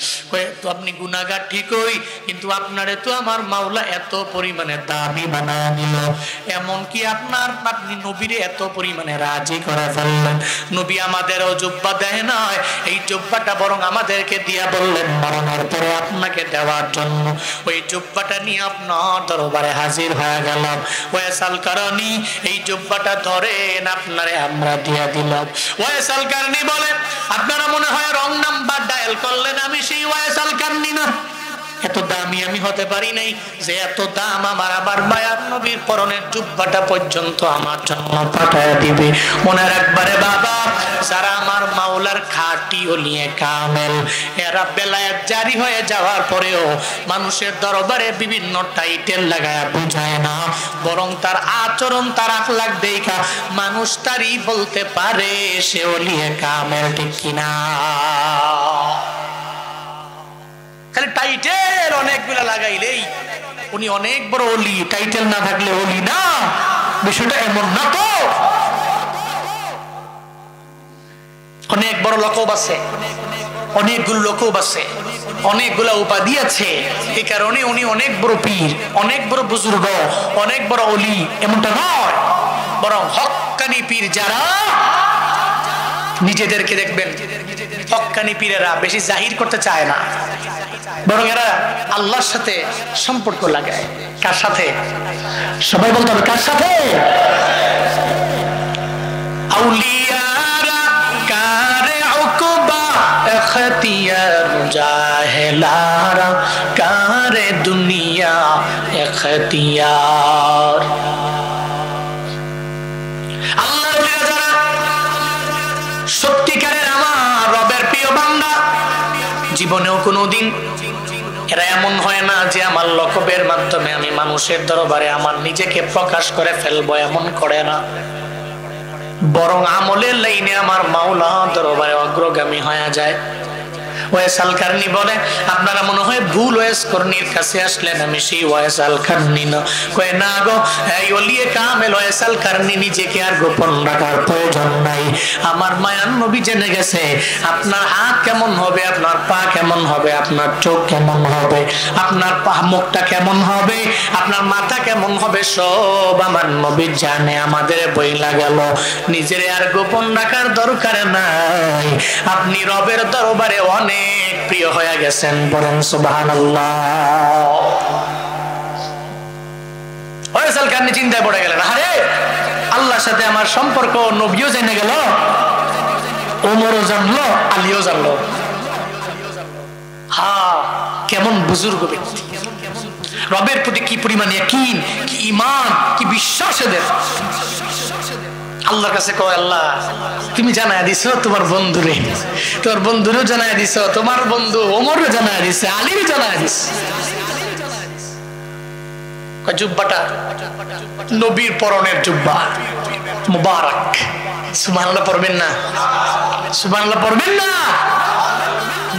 S1: তো আপনি গুনাহগার ঠিকই, কিন্তু আপনারে তো আমার মাওলা এত পরিমাণে দামি বানায় নিল, এমন কি আপনি নবীরে এত পরিমাণে রাজি করে ফেললেন। নবী আমাদেরও জুব্বা দেয় নয়, এই জুব্বাটা বরং আমাদেরকে দিয়া বললেন মরণের পরে আপনাকে দেওয়ার জন্য। ওই জুব্বাটা নিয়ে আপনার দরবারে হাজির হয়ে গেলাম। ওয়াইসাল কারণী এই জুব্বাটা ধরেন, আপনারে আমরা দিয়া দিলাম। ওয়াইসাল কারণী বলে, আপনারা মনে হয় রং নাম্বার ডায়াল করলেন, আমি সেই ওয়াইসাল কারণী না। এত দামি আমি হতে পারি নাই যে এত দাম আমার আবার মায়ার নবীর পরনের জুব্বাটা পর্যন্ত আমার জন্য পাঠায় দিবে। মনে রাখবারে বাবা, যারা আমার মাওলার খাঁটি ওলিয়ে কামেল, এরা বেলায়েত জারি হয়ে যাওয়ার পরেও মানুষের দরবারে বিভিন্ন টাইটেল লাগায়া বুঝায় না, বরং তার আচরণ, তার আখলাক দেখা মানুষ তারই বলতে পারে সে ওলিয়ে কামেল, ঠিক কিনা? খালি টাইটেল অনেকগুলা লাগাইলেই উনি অনেক বড় ওলি, টাইটেল না থাকলে ওলি না, বিষয়টা এমন না তো। অনেক বড় লকব আছে, অনেকগুলো লকব আছে, অনেকগুলা উপাধি আছে, এই কারণে উনি অনেক বড় পীর, অনেক বড় বুজুর্গ, অনেক বড় ওলি এমনটা নয়। বরং হক্কানি পীর যারা, নিজেদেরকে দেখবেন হক্কানি পীরেরা বেশি জাহির করতে চায় না, বরং এরা আল্লাহর সাথে সম্পর্ক লাগায়। কার সাথে? সবাই বলতে হবে কার সাথে? আউলিয়ারা কারে উকবা ইখতিয়ার, জাহেলারা কারে দুনিয়া ইখতিয়ার। আল্লাহর ওলিরা যারা সত্যিকারের আমার রবের প্রিয় বান্দা, জীবনেও কোনোদিন এরা এমন হয় না যে আমার লকবের মাধ্যমে আমি মানুষের দরবারে আমার নিজেকে প্রকাশ করে ফেলবো, এমন করে না। বরং আমলের লাইনে আমার মাওলা দরবারে অগ্রগামী হয়ে যায়। ওয়াইসাল কারণী বলে, আপনারা মনে হয় ভুল ওয়াইস করণীর কাছে আসলেন, আমি সেই ওয়াইসাল কারণী না। কয় না গো, এই ওলিয়ে কামেল ওয়াইসাল কারণী নিজেকে আর গোপন রাখার প্রয়োজন নাই। আমার মায়ার নবী জেনে গেছে আপনার হাত কেমন হবে, আপনার পা কেমন হবে, আপনার চোখ কেমন হবে, আপনার মুখটা কেমন হবে, আপনার মাথা কেমন হবে, সব আমার নবী জানে। আমাদের বইলা গেল নিজের আর গোপন রাখার দরকার নাই, আপনি রবের দরবারে অনেক প্রিয় হয়ে গেছেন, বলেন সুবহানাল্লাহ। ওয়াইসাল কারণী চিন্তায় পড়ে গেলেন, আরে আল্লাহর সাথে আমার সম্পর্ক নবীও জেনে গেল, ওমরও জানলো, আলীও জানলো। হ্যাঁ, কেমন বুজুর্গ ব্যক্তি, রবের প্রতি কি পরিমাণ ইয়াকিন, কি ঈমান, কি বিশ্বাস এদের। আল্লাহর কাছে কয়, আল্লাহ তুমি জানায় দিছো তোমার বন্ধুরে, তোমার বন্ধুরেও জানায় দিছো, তোমার বন্ধু ওমরও জানায় দিছে, আলীও জানায় দিছে। জুব্বাটা নবীর পরনের জুব্বা, মুবারক। সুবহানাল্লাহ পড়বেন না? সুবহানাল্লাহ পড়বেন না?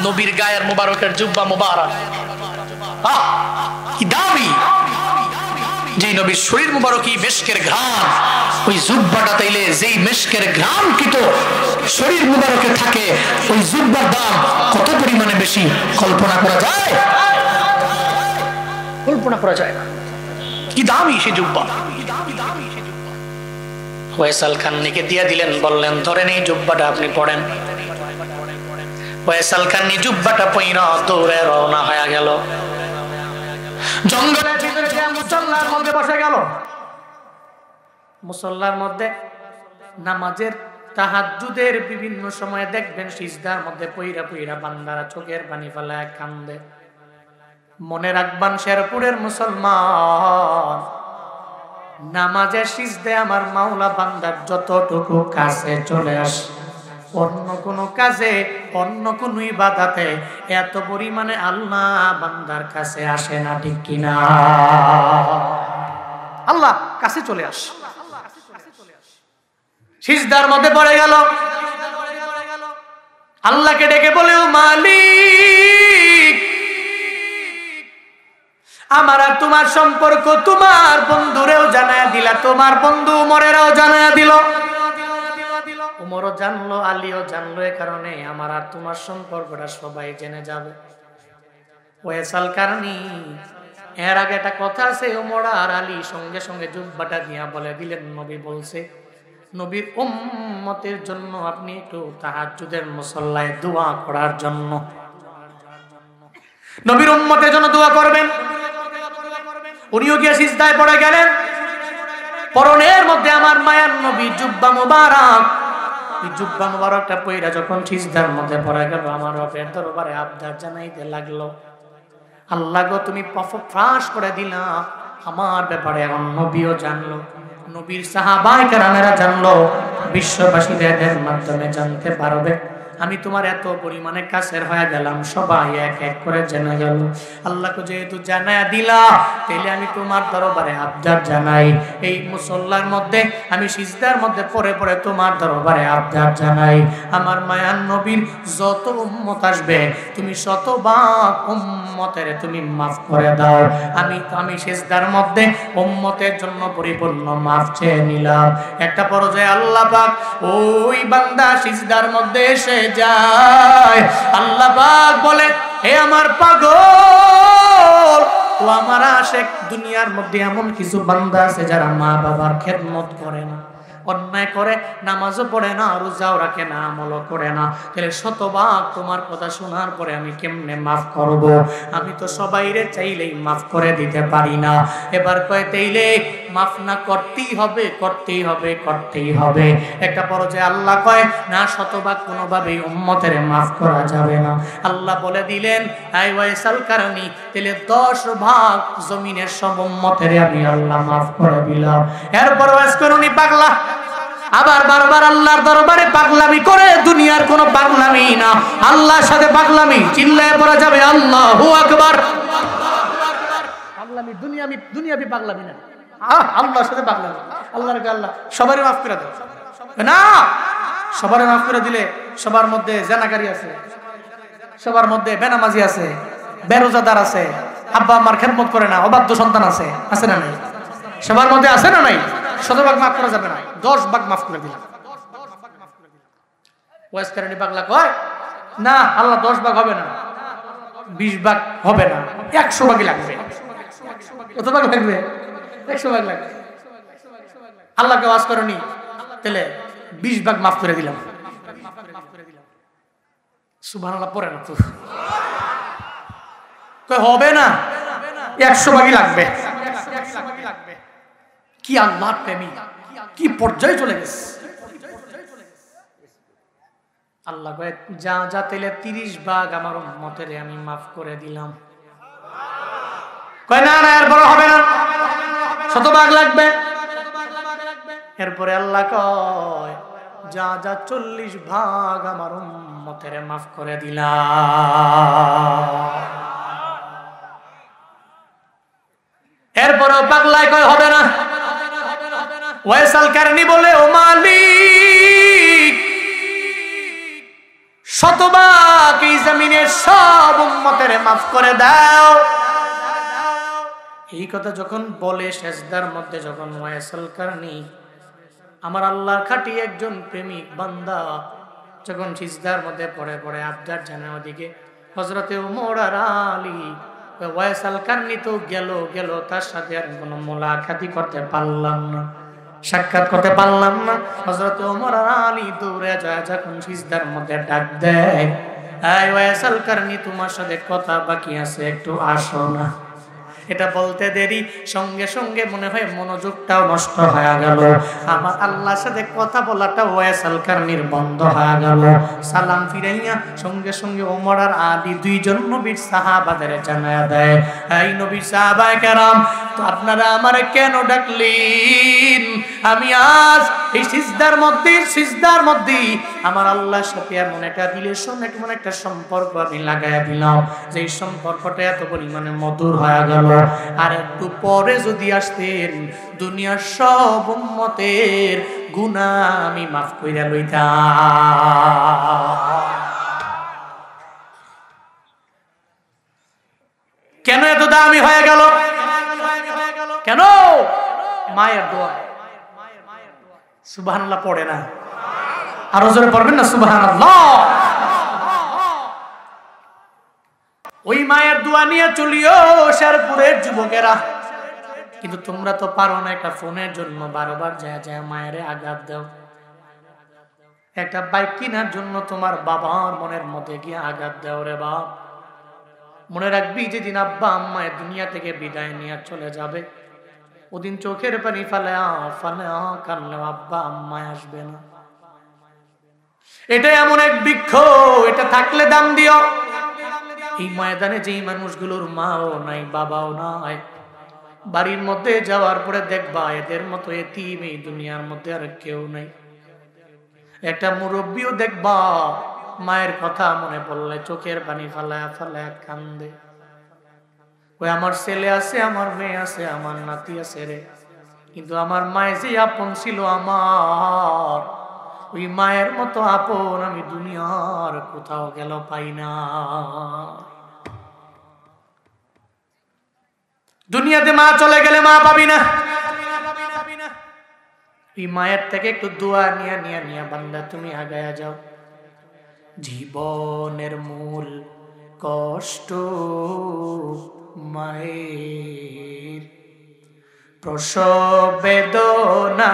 S1: নবীর গায়ের মুবারকের জুব্বা মুবারক, কি দামি। যে নবীর শরীর মুবারকই মেশকের ঘ্রাণ, ওই জুব্বাটা তাইলে যেই মেশকের ঘ্রাণ কিন্তু শরীর মুবারকে থাকে, ওই জুব্বার দাম কত পরিমাণে বেশি কল্পনা করা যায়? কল্পনা করা যায় না, কি দামি সেই জুব্বা। ওয়াইসাল কারণীকে দিয়ে দিলেন, বললেন ধরেন এই জুব্বাটা আপনি পড়েন। ওয়াইসাল কারণী জুব্বাটা পইরা দৌড়ে রওনা হয়ে গেল, জঙ্গলের ভিতরে মুসল্লার মধ্যে বসে গেল। মুসল্লার মধ্যে নামাজের তাহাজ্জুদের বিভিন্ন সময় দেখবেন সিজদার মধ্যে পইরা পইরা বান্দারা চোখের পানি ফেলায় কান্দে। মনে রাখবেন শেরপুরের মুসলমান, নামাজের সিজদে আমার মাওলা বান্দার যতটুকু কাছে চলে আসে, অন্য কোন কাজে, অন্য কোন ইবাদতে এত পরিমাণে আল্লাহ বান্দার কাছে আসে না, ঠিক কিনা? আল্লাহ কাছে চলে আসে। সিজদার মধ্যে পড়ে গেল, আল্লাহকে ডেকে বলে, ও মালিক, আমার আর তোমার সম্পর্ক তোমার বন্ধুরেও জানায়া দিলা, তোমার বন্ধু উমরেরও জানায়া দিল, উমরও জানলো, আলীও জানলো, এ কারণে আমার আর তোমার সম্পর্কটা সবাই জেনে যাবে। ওয়াইসাল কারণী এর আগে একটা কথা আছে, উমর আর আলী সঙ্গে সঙ্গে জুব্বাটা দিয়া বলে দিলেন, নবী বলছে নবীর উম্মতের জন্য আপনি একটু তাহাজ্জুদের মুসল্লায় দোয়া করার জন্য, নবীর উম্মতের জন্য দোয়া করবেন। উনিও গিয়ে সিজদায় পড়ে গেলেন। পরনের মধ্যে আমার মায়ার নবী জুব্বা মুবারক, এই জুব্বা মুবারকটা পইরা যখন সিজদার মধ্যে পড়ে গেল, আমার রবের দরবারে আবদার জানাইতে লাগলো, আল্লাহ গো তুমি ফাঁস করে দিলা আমার ব্যাপারে। এখন নবীও জানলো, নবীর সাহাবায়ে কেরামেরা জানলো, বিশ্ববাসীরা এদের মাধ্যমে জানতে পারবে আমি তোমার এত পরিমাণে কাছের হয়ে গেলাম। সবাই এক এক করে জেনে গেল। আল্লাহকে যেহেতু জানায়া দিলা, তাহলে আমি তোমার দরবারে আবদার জানাই। এই মুসল্লার মধ্যে আমি সিজদার মধ্যে পড়ে পড়ে তোমার দরবারে আবদার জানাই, আমার মায়ার নবীর যত উম্মত আসবে তুমি শতভাগ উম্মতের তুমি মাফ করে দাও। আমি সিজদার মধ্যে উম্মতের জন্য পরিপূর্ণ মাফ চেয়ে নিলাম। একটা পর্যায়ে আল্লাহ পাক ওই বান্দা সিজদার মধ্যে এসে যায়। আল্লাহ পাক বলে, হে আমার পাগল ও আমার আশিক, দুনিয়ার মধ্যে এমন কিছু বান্দা আছে যারা মা বাবার খেদমত করে না, অন্যায় করে, নামাজও পড়ে না, রোজাও রাখে না, আমলও করে না। তাহলে শতভাগ তোমার কথা শোনার পরে আমি কেমনে মাফ করব? আমি তো সবাইরে চাইলেই মাফ করে দিতে পারি না। এবার কয় তাইলে মাফ না করতেই হবে, করতেই হবে, করতেই হবে। একটা পর্যায়ে আল্লাহ কয় না, শতভাগ কোনোভাবেই উম্মতের মাফ করা যাবে না। আল্লাহ বলে দিলেন, আই ওয়াইসাল কারণী, তাহলে 10 ভাগ জমিনের সব উম্মতের আমি আল্লাহ মাফ করে দিলাম। এরপর ওয়াইস করুনি পাগলা আবার বারবার আল্লাহর দরবারে পাগলামি করে, দুনিয়ার কোনো পাগলামি না, আল্লাহর সাথে পাগলামি, চিল্লায় পড়া যাবে আল্লাহু আকবার। পাগলামি দুনিয়াবি পাগলামি না, আল্লাহর সাথে পাগলামি। আল্লাহর আল্লাহ সবারই মাফ করে দেয় না, সবারই মাফ করে দিলে সবার মধ্যে জানাকারী আছে, সবার মধ্যে বেনামাজি আছে, বেরোজাদার আছে, আব্বা আম্মার খেদমত করে না, অবাধ্য সন্তান আছে, আছে না নাই? সবার মধ্যে আছে না নাই? শতভাগ মাফ করা যাবে না, 10 ভাগ মাফ করে দিলাম। ওয়াইস কারণী পাগলা কয় না, আল্লাহ 10 ভাগ হবে না, 20 ভাগ হবে না, 100 ভাগই লাগবে। কত ভাগ লাগবে? 100 ভাগ লাগবে। আল্লাহকে ওয়াজ করনি, তাহলে 20 ভাগ মাফ করে দিলাম। সুবহানাল্লাহ পড়ে না তো, কয় হবে না, 100 ভাগই লাগবে। কি আল্লাহর প্রেমী, কি পর্যায়ে চলে গেছে। আল্লাহ কয় যা যা, তাইলে 30 ভাগ আমার উম্মতের আমি মাফ করে দিলাম। কয় না না, এরপর হবে না, 100 ভাগ লাগবে। এরপরে আল্লাহ কয় যা যা, 40 ভাগ আমার উম্মতের মাফ করে দিলাম। এরপরেও পাগলায় কয় হবে না। ওয়াইসাল কারণী বলে, ও মালিক, শতভাগ এই জমিনের সব উম্মতের মাফ করে দাও। এই কথা যখন বলে সিজদার মধ্যে, যখন ওয়াইসাল কারণী আমার আল্লাহর খাঁটি একজন প্রেমিক বান্দা যখন সিজদার মধ্যে পড়ে পড়ে আবদার জানে, ওদিকে হযরতে ওমর আর আলী, ওয়াইসাল কারণী তো গেল, তার সাথে আর কোনো মোলাকাতি করতে পারলাম না, সাক্ষাৎ করতে পারলাম না। হযরত ওমর আর আলী দৌড়ে যায়, যখন সিজদার মধ্যে ডাক দেয়, এই ওয়াইসাল কারণী তোমার সাথে কথা বাকি আছে, একটু আসো না। এটা বলতে দেরি, সঙ্গে সঙ্গে মনে হয় মনোযোগটাও নষ্ট হয়ে গেল, আমার আল্লাহর সাথে কথা বলাটা ওয়াইসাল কারণীর বন্ধ হয়ে গেল। সালাম ফিরাইয়া সঙ্গে সঙ্গে ওমর আর আলী দুইজন নবীর সাহাবাদের জানায়া দেয়, এই নবীর সাহাবায়ে কেরাম, তো আপনারা আমারে কেন ডাকলেন? আমি আজ এই সিজদার মধ্যে আমার আল্লাহর সাথে এমন একটা রিলেশন, এমন একটা সম্পর্ক আমি লাগাইয়া দিলাম, যে সম্পর্কটা এত পরিমাণে মধুর হয়ে গেল। আর একটু পরে যদি আসতেন, দুনিয়ার সব উম্মতের গুনাহ আমি মাফ কইরা লইতাম। কেন এত দামি হয়ে গেল? কেন? মায়ের দোয়া। সুবহানাল্লাহ পড়ে না, আরো জোরে পড়বেন না সুবহানাল্লাহ। ওই মায়ের দোয়া নিয়ে চলিও শেরপুরের যুবকেরা, কিন্তু তোমরা তো পারো না, একটা ফোনের জন্য বারবার যায় মায়ের আঘাত দাও। একটা বাইক কেনার জন্য তোমার বাবার মনের মধ্যে গিয়ে আঘাত দাও রে বাপ। মনে রাখবি যেদিন আব্বা আম্মা দুনিয়া থেকে বিদায় নিয়ে চলে যাবে, ওদিন চোখের পানি ফালা কান্না আব্বা আম্মায় আসবে না। এটা এমন এক বৃক্ষ, এটা থাকলে দাম দিও। এই ময়দানে যেই মানুষগুলোর মাও নাই বাবাও নাই, বাড়ির মধ্যে যাওয়ার পরে দেখবা এদের মতো এতিম এই দুনিয়ার মধ্যে আর কেউ নাই। একটা মুরব্বীও দেখবা মায়ের কথা মনে পড়লে চোখের পানি ফালায়া ফালায়া কান্দে। ওই আমার ছেলে আছে, আমার মেয়ে আছে, আমার নাতি আছে রে, কিন্তু আমার মায়ের যে আপন ছিল আমার, ওই মায়ের মতো আপন আমি দুনিয়ার কোথাও গেল পাই না। দুনিয়াতে মা চলে গেলে মা পাবি না। এই মায়ের থেকে একটু দোয়া নিয়ে নিয়ে নিয়ে বান্দা তুমি আগায়া যাও। জীবনের মূল কষ্ট মায়ের, প্রসব বেদনা,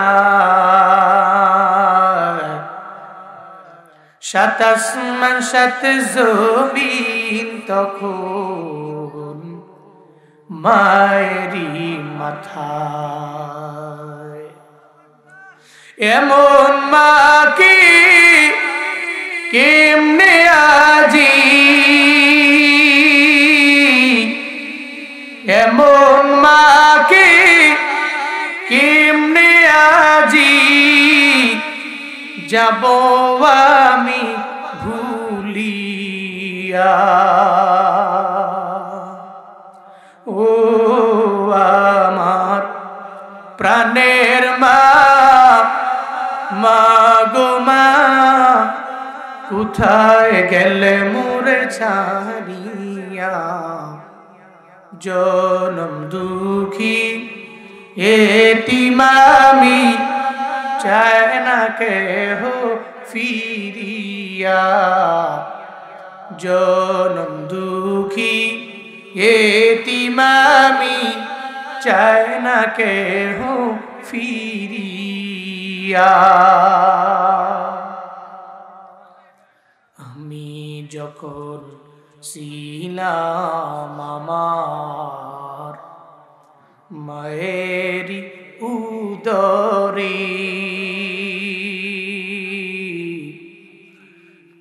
S1: সাত আসমান সাত জমিন তখন মায়েরই মাথায়। এমন মা কি কেমনে আজি, এমন মা কি কেমনে আজি যাব আমি ভুলিয়া। ও আমার প্রাণের মা, মা গো মা, কোথায় গেলে মোরে ছাড়িয়া। জনম দুঃখী এতিম আমি, চায় না কেহ ফিরিয়া। জনম দুঃখী এতিম আমি, চায় না কেহ ফিরিয়া। আমি যখন ছিলাম আমার মায়েরি উদরে,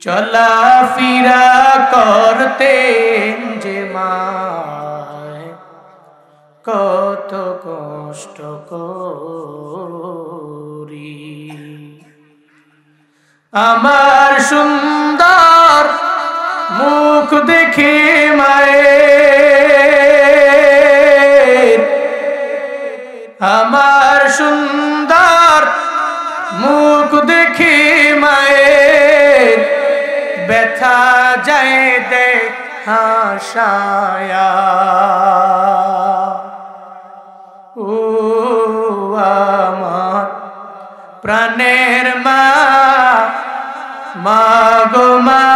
S1: চলাফেরা করতেন যে মায়, কত কষ্ট করি। আমার সুন্দর মুখ দেখে মায়ের, আমার সুন্দর মুখ দেখে মায়ের, ব্যথা যায় দে হাসায়া। ও আমার প্রাণের মা, মা গো মা,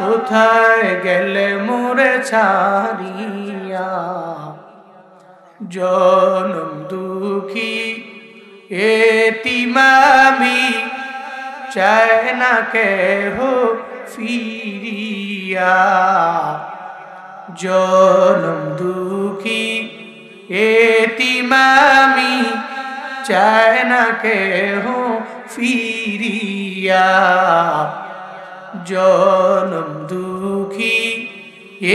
S1: কোথায় গেলে মোরে ছাড়িয়া। জনম দুঃখী এতিম আমি, চায় না কেহ ফিরিয়া। জনম দুঃখী এতিম আমি, চায় না কেহ ফিরিয়া। জনম দুঃখী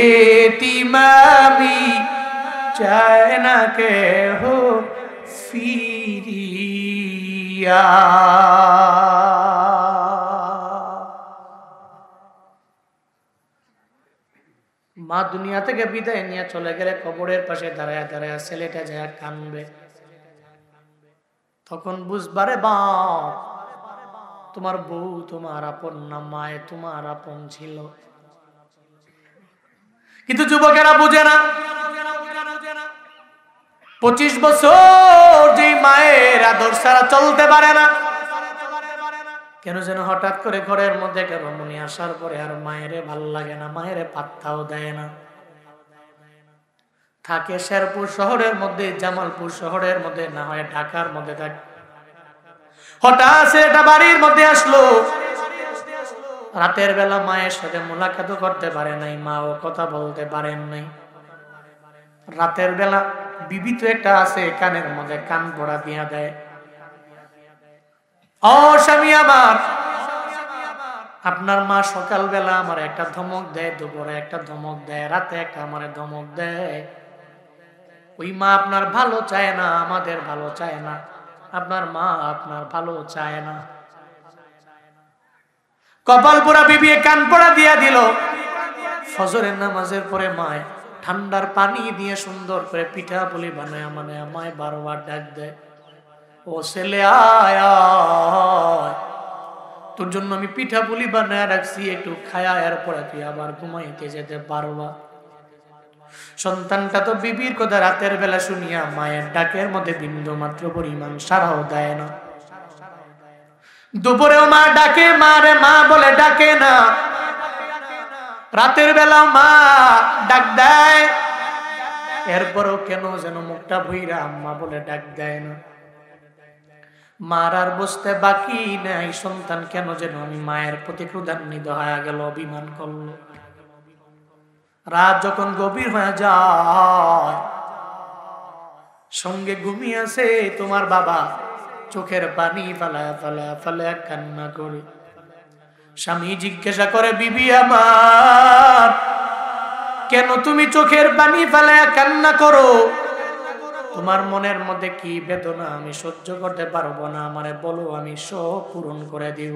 S1: এতিম আমি, চায় না কেহ ফিরিয়া। মা দুনিয়া থেকে বিদায় নিয়ে চলে গেলে কবরের পাশে দাঁড়ায় দাঁড়ায় ছেলেটা যায় কানবে। তখন বুঝবারে বাপ, তোমার বউ তোমার আপন না, মায়ে তোমার আপন ছিল। কিন্তু যুবকেরা বুঝে না। 25 বছর যে মায়ের আদর ছাড়া চলতে পারে না, কেন যেন হঠাৎ করে ঘরের মধ্যে একটা রমণী আসার পরে আর মায়েরে ভাল লাগে না, মায়েরে পাত্তাও দেয় না। থাকে শেরপুর শহরের মধ্যে, জামালপুর শহরের মধ্যে, না হয় ঢাকার মধ্যে থাকে। হঠাৎ সেটা বাড়ির মধ্যে আসলো, রাতের বেলা মায়ের সাথে মোলাকাত করতে পারে নাই, মাও কথা বলতে পারেন নাই। রাতের বেলা বিবি তো একটা আছে, কানের মধ্যে কান পড়া দিয়া দেয়। ও স্বামী আমার, আপনার মা সকাল বেলা আমার একটা ধমক দেয়, দুপুরে একটা ধমক দেয়, রাতে একটা আমার ধমক দেয়। ওই মা আপনার ভালো চায় না, আমাদের ভালো চায় না। আপনার মা আপনার ভালো চায় না। কপাল পোড়া বিবি কান পড়া দিয়া দিল। ফজরের নামাজের পরে মায় ঠান্ডার পানি দিয়ে সুন্দর করে পিঠা পুলি বানায় মানে আমায় বারবার ডাক দেয়, ও ছেলে আয় আয়, তোর জন্য আমি পিঠা পুলি বানায় রাখছি, একটু খায়া এরপরে তুই আবার ঘুমাইতে যেতে পারবা। সন্তানটা তো বিবির কথা রাতের বেলা শুনিয়া মায়ের ডাকের মধ্যে বিন্দু মাত্র পরিমাণ সাড়াও দেয় না। দুপুরেও মা ডাকে, মা রে মা বলে ডাকে না। রাতের বেলা মা ডাক দেয়, এরপরও কেন যেন মুখটা ভইরা আম্মা বলে ডাক দেয় না। মার আর বসতে বাকি নাই, সন্তান কেন যেন আমি মায়ের প্রতি ক্রোধান্বিত হয়ে গেল, অভিমান করলো। রাত যখন গভীর হয়ে যায়, সঙ্গে ঘুমিয়ে আছে তোমার বাবা, চোখের পানি ফালায়া ফালায়া ফালায়া কান্না করে। স্বামী জিজ্ঞাসা করে, বিবি আমার, কেন তুমি চোখের পানি ফালায়া কান্না করো? তোমার মনের মধ্যে কি বেদনা আমি সহ্য করতে পারবো না, আমারে বলো, আমি সব পূরণ করে দিব।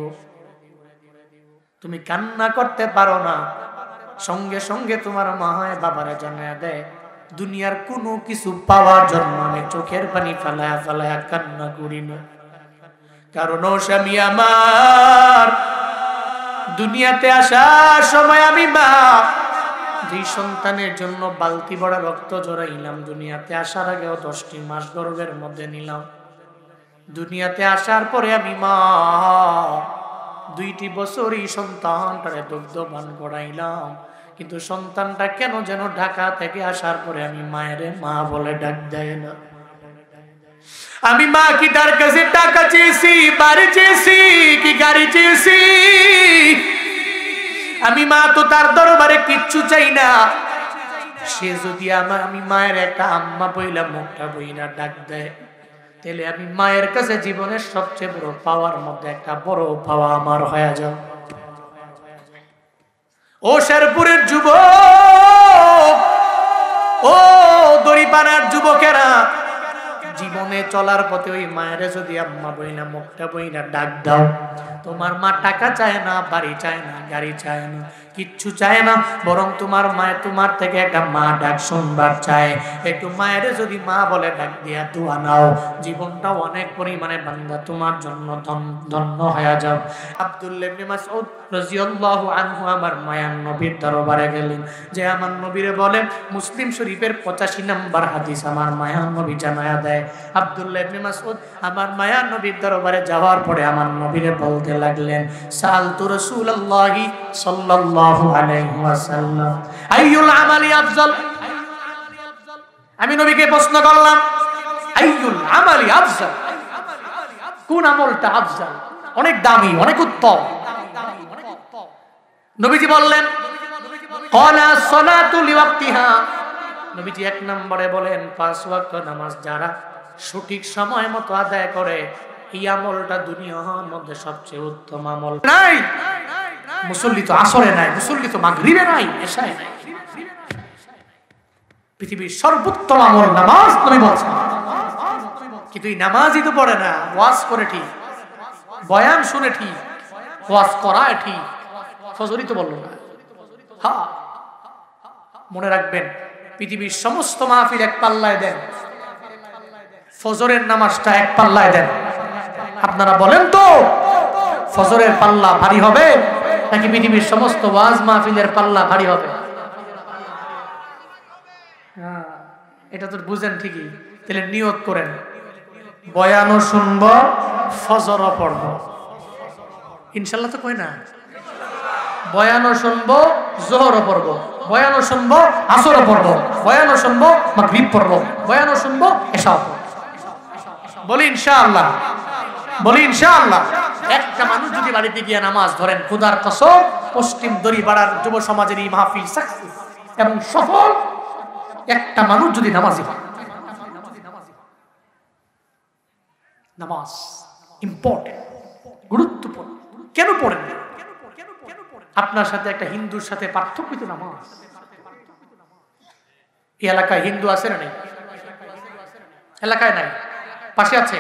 S1: তুমি কান্না করতে পারো না, সঙ্গে সঙ্গে তোমার মা হয় বাবারে জানায় দেয়, দুনিয়ার কোনো কিছু পাওয়ার জন্য আমি চোখের পানি ফালায়া ফালায়া কান্না করি না। কারণ ও স্বামী আমার, দুনিয়াতে আসার সময় আমি মা যে সন্তানের জন্য বালতি ভরা রক্ত জড়াইলাম, দুনিয়াতে আসার আগেও 10টি মাস গর্ভের মধ্যে নিলাম। দুনিয়াতে আসার পরে আমি মা 2টি বছরই সন্তানটারে দুগ্ধপান করাইলাম, কিন্তু সন্তানটা কেন যেন ঢাকা থেকে আসার পরে আমি মায়ের মা বলে ডাক দেয় না। আমি মা কি তার কাছে টাকা চেয়েছি, বাড়ি চেয়েছি, কি গাড়ি চেয়েছি? আমি মা তো তার দরবারে কিচ্ছু চাই না। সে যদি আমি মায়ের একটা আম্মা বইলা মুখটা বইলা ডাক দেয়, তাহলে আমি মায়ের কাছে জীবনের সবচেয়ে বড় পাওয়ার মধ্যে একটা বড় পাওয়া আমার হয়ে যাও। ও শেরপুরের যুবক, ও দড়িপাড়ার যুবকেরা, জীবনে চলার পথে ওই মায়ের যদি আম্মা বইনা মুখটা বইনা ডাক দাও, তোমার মা টাকা চায় না, বাড়ি চায় না, গাড়ি চায় না, কিচ্ছু চায় না, বরং তোমার মায়ের তোমার থেকে একটা মা ডাক শুনবার চায়। একটু মায়ের যদি মা বলে ডাক দিয়া দোয়া নাও, জীবনটা অনেক পরিমাণে বান্দা তোমার জন্য ধন্য হয়ে যাও। আব্দুল্লাহ ইবনে মাসউদ রাদিয়াল্লাহু আনহু আমার মায়ার নবীর দরবারে গেলেন, যে আমার নবীরে বলেন, মুসলিম শরীফের 85 নম্বর হাদিস আমার মায়ার নবী জানায়া দেয়। আব্দুল্লাহ ইবনে মাসউদ আমার মায়ার নবীর দরবারে যাওয়ার পরে আমার নবীরে বলতে লাগলেন, সালতু রাসূলুল্লাহি সাল্লাল্লাহু আলাইহি ওয়াসাল্লাম আইয়ুল আমালি আফজাল। আমি নবীকে প্রশ্ন করলাম, আইয়ুল আমালি আফজাল, কোন আমলটা আফজাল, অনেক দামি, অনেক উত্তম? নবীজি বললেন, ক্বালা সালাতু লিওয়াক্তিহা। নবীজি 1 নম্বরে বলেন, 5 ওয়াক্ত নামাজ যারা সঠিক সময় মতো আদায় করে, এই আমলটা দুনিয়ার মধ্যে সবচেয়ে উত্তম আমল। নাই মুসল্লি তো আসরে নাই, মুসল্লি তো মাগরিবে নাই, এশায় নাই, পৃথিবীর সর্বোত্তম আমল নামাজ নবী বলেছেন। কিন্তু এই নামাজই তো পড়ে না, ওয়াজ করে ঠিক, বয়ান শুনে ঠিক, ওয়াজ করায় ঠিক, ফজরই তো বললো না। হ্যাঁ, মনে রাখবেন, পৃথিবীর সমস্ত মাহফিল এক পাল্লায় দেন, ফজরের নামাজটা এক পাল্লায় দেন। আপনারা বলেন তো, ফজরের পাল্লা ভারী হবে নাকি পৃথিবীর সমস্ত ওয়াজ মাহফিলের পাল্লা ভারী হবে? হ্যাঁ, এটা তো বুঝেন ঠিকই। তাহলে নিয়ত করেন, বয়ানও শুনবো, ফজরও পড়বো, ইনশাল্লাহ তো কই না? বয়ানও শুনবো, যোহরও পড়বো, বয়ানও শুনবো, আসরও পড়বো, বয়ানও শুনবো, মাগরিব পড়বো, বয়ানও শুনবো, এশাও পড়বো। বলি ইনশাআল্লাহ, বলি ইনশাআল্লাহ। একটা মানুষ যদি বাড়িতে গিয়ে নামাজ ধরেন, খোদার কসম পশ্চিম দড়িপাড়ার যুব সমাজের এই মাহফিল সাকসেস এবং সফল। একটা মানুষ যদি নামাজি হয়, নামাজ ইম্পর্টেন্ট, গুরুত্বপূর্ণ। কেন পড়েন না? আপনার সাথে একটা হিন্দুর সাথে পার্থক্য তো নামাজ। এই এলাকায় হিন্দু আছে না নেই? এলাকায় নাই, পাশে আছে,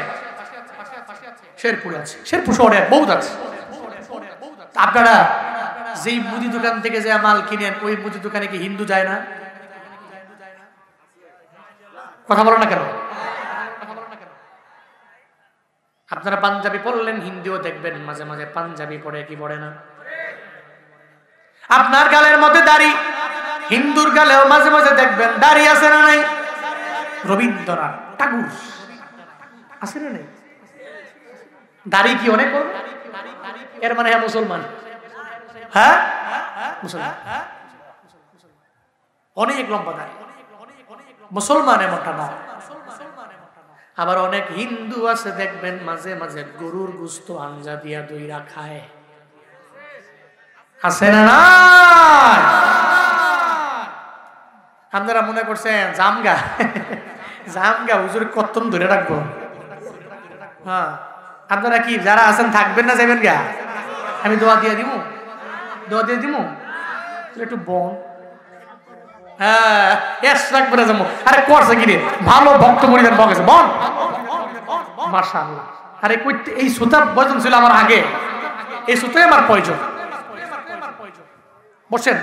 S1: শেরপুরে আছে, শেরপুর শহরে বহুত আছে। আপনারা যেই মুদি দোকান থেকে যে মাল কিনেন, ওই মুদি দোকানে কি হিন্দু যায় না? কথা বলো না কেন? আপনারা পাঞ্জাবি পড়লেন, হিন্দিও দেখবেন মাঝে মাঝে পাঞ্জাবি পড়ে কি পড়ে না? আপনার গালের মধ্যে দাড়ি, হিন্দুর গালেও মাঝে মাঝে দেখবেন দাড়ি আছে না নাই? রবীন্দ্রনাথ ঠাকুর আছে না নাই? দাড়ি কি অনেক বড়? এর মানে হ্যাঁ মুসলমান। হ্যাঁ মুসলমান, অনেক লম্বা দাড়ি। মুসলমান এমনটা না। আবার অনেক হিন্দু আছে দেখবেন মাঝে মাঝে গরুর গোশত আঞ্জা দিয়া দইরা খায়। আছে না না? আপনারা মনে করছেন জামগা জামগা হুজুর কত ধরে রাখবো? হ্যাঁ, আপনারা কি যারা আছেন থাকবেন না যাবেন গা? আমি দোয়া দিয়ে দিব, দোয়া দিয়ে দিব একটু বন। হ্যাঁ, এস রাখবে না যাবো। আরে করছে কি রে, ভালো ভক্ত মরিদান বকেছে বন। মাশাআল্লাহ। আরে কই এই সুতা প্রয়োজন ছিল আমার আগে, এই সুতাই আমার প্রয়োজন। বসেন,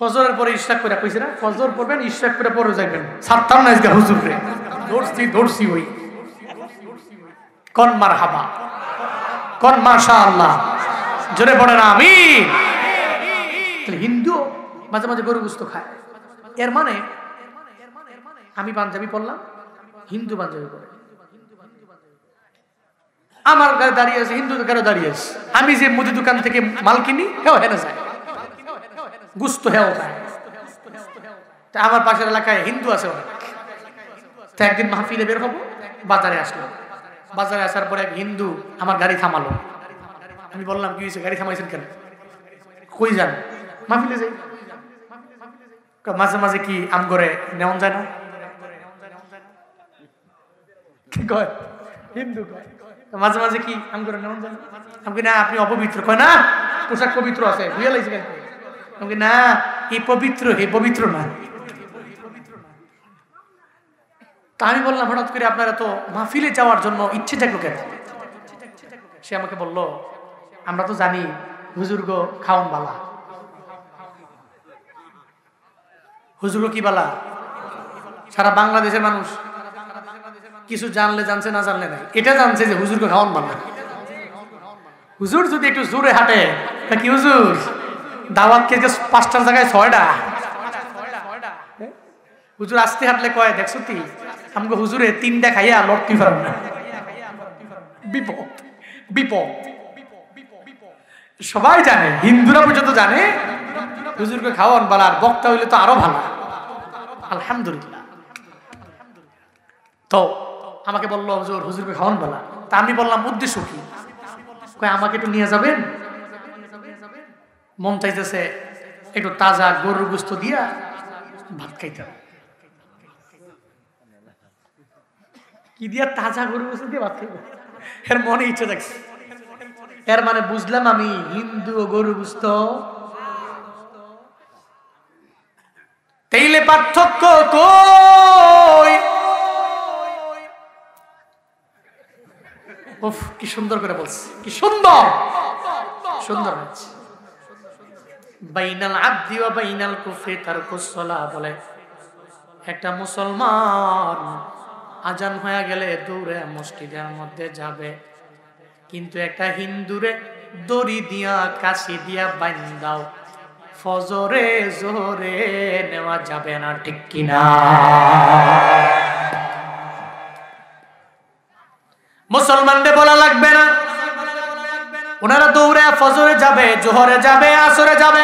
S1: ফজরের পরে ইশরাক করে কইছে না, ফজর পড়বেন ইশরাক করে পরে যাবেন। সাতটার না আজকে হুজুর রে ধরছি ওই কোন মারহাবা, কোন মাশাআল্লাহ, জোরে পড়ে না আমিন। হিন্দু মাঝে মাঝে গরু গোশত খায়। এর মানে আমি পাঞ্জাবি পড়লাম, হিন্দু পাঞ্জাবি পড়ে। আমার গাড়ি দাঁড়িয়ে আছে, হিন্দু গাড়ি দাঁড়িয়ে আছে। আমি যে মুদি দোকান থেকে মাল কিনি, হেও হেনে যায় গুস্ত, হেও খায়। আমার পাশের এলাকায় হিন্দু আছে অনেক। তো একদিন মাহফিলে বের হবো, বাজারে আসলাম। বাজারে আসার পরে এক হিন্দু আমার গাড়ি থামালো। আমি বললাম কি হয়েছে, গাড়ি থামাইছেন কেন? কই যান? মাহফিলে যাই। মাঝে মাঝে কি আম করে নেওয়া যায় না? কি কয় হিন্দু? মাঝে মাঝে কি আম করে নেওয়া যায় না? আমি না, আপনি অপবিত্র। কয় না, পোশাক পবিত্র আছে, বুঝে লাগছে কেন? আমি না, এই পবিত্র, হে পবিত্র না। তা আমি বললাম হঠাৎ করে আপনারা তো মাহফিলে যাওয়ার জন্য ইচ্ছে জাগলো কেন? সে আমাকে বলল, আমরা তো জানি হুজুর্গ খাওন বালা। হুজুর্গ কি বালা? সারা বাংলাদেশের মানুষ কিছু জানলে জানছে, না জানলে নাই। এটা জানছে যে হুজুর্গ খাওন বালা। হুজুর যদি একটু জোরে হাঁটে, তা কি হুজুর দাওয়াত খেয়ে 5টার জায়গায় 6টা। হুজুর আস্তে হাঁটলে কয়, দেখছো তুই আমাকে হুজুরে 3টা খাইয়া লড়তে পারব না। বিপদ বিপদ। সবাই জানে, হিন্দুরা পর্যন্ত জানে হুজুরকে খাওয়ান বালা। আর বক্তা হইলে তো আরো ভালো, আলহামদুলিল্লাহ। তো আমাকে বললো হুজুর, হুজুরকে খাওয়ান বালা। তা আমি বললাম উদ্দেশ্য কি? কয় আমাকে একটু নিয়ে যাবেন, মন চাইতেছে একটু তাজা গরুর গোশত দিয়া ভাত খাইতে। কি দিয়া? তাজা গরুর গোশত দিয়ে ভাত খাইব। এর মনে ইচ্ছে দেখছে। এর মানে বুঝলাম আমি হিন্দু ও গরু গোশত তেইলে পার্থক্য কই? উফ, কি সুন্দর করে বলছে, কি সুন্দর সুন্দর হচ্ছে। বাইনাল আবদি ওয়া বাইনাল কুফরি তারকুস সালাহ বলে, একটা মুসলমান আজান হয়ে গেলে দৌড়ে মসজিদের মধ্যে যাবে, কিন্তু একটা হিন্দুরে দড়ি দিয়া কাশি দিয়া বান্ধাও ফজরে জোহরে নেওয়া যাবে না, ঠিক কিনা? মুসলমানদের বলা লাগবে না, ওনারা দৌড়ে ফজরে যাবে, জোহরে যাবে, আসরে যাবে,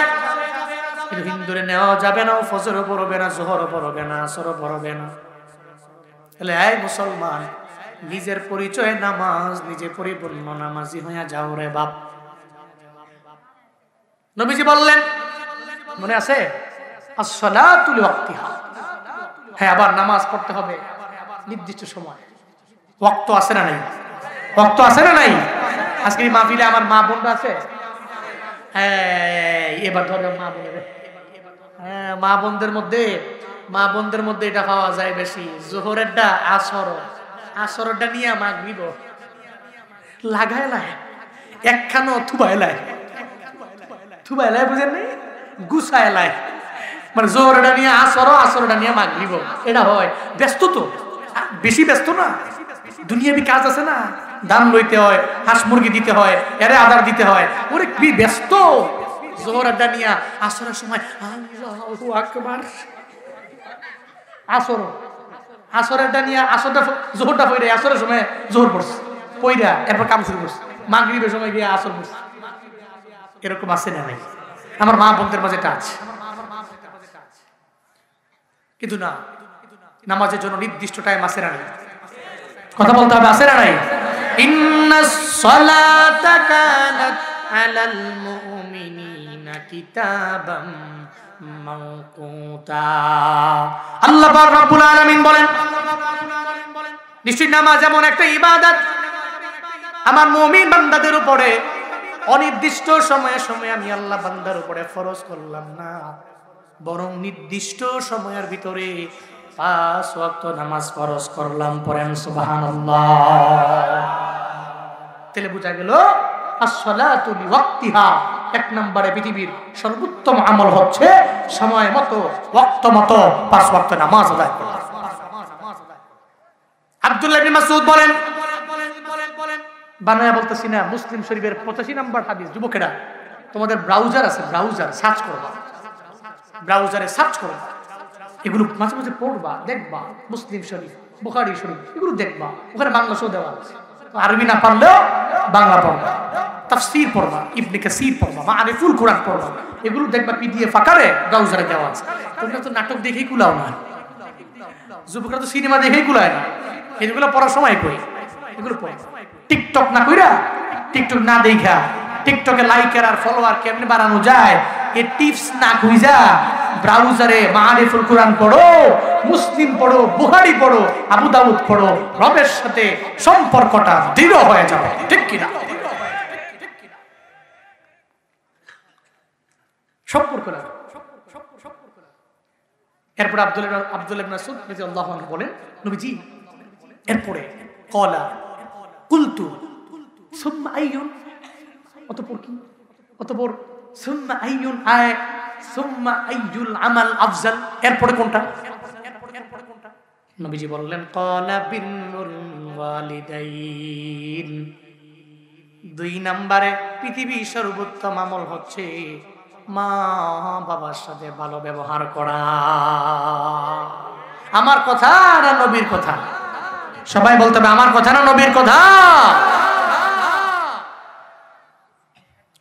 S1: কিন্তু হিন্দুরে নেওয়া যাবে না। ফজরও পড়বে না, জোহরও পড়বে না, আসরও পড়বে না। তাহলে এই মুসলমান, নিজের পরিচয় নামাজ, নিজে পরিপূর্ণ নামাজি হইয়া যাও রে বাপ। নবীজি বললেন, মনে আছে, আসসালাতু লিওয়াক্তিহা, হ্যাঁ আবার নামাজ পড়তে হবে নির্দিষ্ট সময়। ওয়াক্ত আছে না নাই? ওয়াক্ত আছে না নাই? আজকে মাহফিলে আমার মা বোনরা আছে, হ্যাঁ এবার ধরো মা বোনের, হ্যাঁ মা বোনদের মধ্যে এটা পাওয়া যায় বেশি। জোহরেরটা আসরেরটা নিয়ে মাগরিব লাগায় লাই, একখানো থুবাই লাই বুঝেন নাই, গুছায় লাই, মানে জোহরটা নিয়ে আসরটা নিয়ে মাগরিব, এটা হয়। ব্যস্ত তো, বেশি ব্যস্ত না, দুনিয়াবি কাজ আছে না, দান লইতে হয়, হাঁস মুরগি দিতে হয়, এরে আদার দিতে হয়, ওরে কি ব্যস্ত। জোহরটা নিয়ে আসরের সময় আল্লাহু আকবার, আসরেরটা নিয়ে আসরটা জোহরটা পড়ে আসরের সময় জোহর পড়ছে, পইরা এরপর কাম শুরু করছে, মাগরিবের সময় গিয়ে আসর পড়ছে। এরকম আছে না নাই? আমার মা বোনদের মাঝে এটা আছে। কিন্তু না, নামাজের জন্য নির্দিষ্ট টাইম আছে না নাই? কথা বলতে হবে, আছে না নাই? ইন্নাস সালাতা কানাত আলাল মুমিনিনা কিতাবাম মাওকুতা। আল্লাহ পাক রব্বুল আলামিন বলেন, নিশ্চয় নামাজ এমন একটা ইবাদত আমার মুমিন বান্দাদের উপরে অনির্দিষ্ট সময়ে আমি আল্লাহ বান্দার উপরে ফরজ করলাম না, বরং নির্দিষ্ট সময়ের ভিতরে 5 ওয়াক্ত নামাজ ফরজ করলাম। পড়েন সুবহানাল্লাহ। তাহলে বোঝা গেল আসসালাতু লিওয়াক্তিহা, এক নম্বরে পৃথিবীর সর্বোত্তম আমল হচ্ছে সময় মতো, ওয়াক্ত মতো 5 ওয়াক্ত নামাজ আদায় করা। আব্দুল্লাহ ইবনে মাসউদ বলেন, বানায়া বলতেছি না, মুসলিম শরীফের 85 নম্বর হাদিস। যুবকেরা, তোমাদের ব্রাউজার আছে, ব্রাউজার সার্চ করবা, ব্রাউজারে সার্চ করবা, এগুলো মাঝে মাঝে পড়বা, দেখবা। মুসলিম শরীফ, বুখারী শরীফ, এগুলো দেখবা, ওখানে বাংলা শো দেওয়া আছে। আরবি না পারলেও বাংলা পড়বা, তাফসীর পড়বা, ইবনে কাসীর পড়বা, মাআরিফুল কুরআন পড়বা, এগুলো দেখবা পিডিএফ আকারে ব্রাউজারে দেওয়া আছে। তোমরা তো নাটক দেখেই কুলাও না, যুবকরা তো সিনেমা দেখেই কুলায় না, এগুলো পড়ার সময় কই, এগুলো পড়ে। টিকটক না কইরা, টিকটক না দেখা, টিকটকে লাইকার আর ফলোয়ার কেমনে বাড়ানো যায় এই টিপস না খুঁজা ব্রাউজারে মাআরিফুল কুরআন পড়ো, মুসলিম পড়ো, বুখারী পড়ো, আবু দাউদ পড়ো, রবের সাথে সম্পর্কটা দৃঢ় হয়ে যাবে। ঠিক কি না? সম্পর্ক না। এরপর আব্দুল্লাহ ইবনে মাসউদ রাদিয়াল্লাহু আনহু বলেন, নবীজি এরপরে ক্বালা কুলতু সুম্মা আইয়ুন, অতঃপর কি, অতঃপর সুম্মা আইয়ুন আয় সুম্মা আইয়ুল আমাল আফজাল, এরপরে কোনটা? নবীজি বললেন ক্বালা বিররুল ওয়ালিদাইন, 2 নম্বরে পৃথিবীর সর্বোত্তম আমল হচ্ছে মা বাবার সাথে ভালো ব্যবহার করা। আমার কথা না নবীর কথা? সবাই বলতে হবে, আমার কথা না নবীর কথা?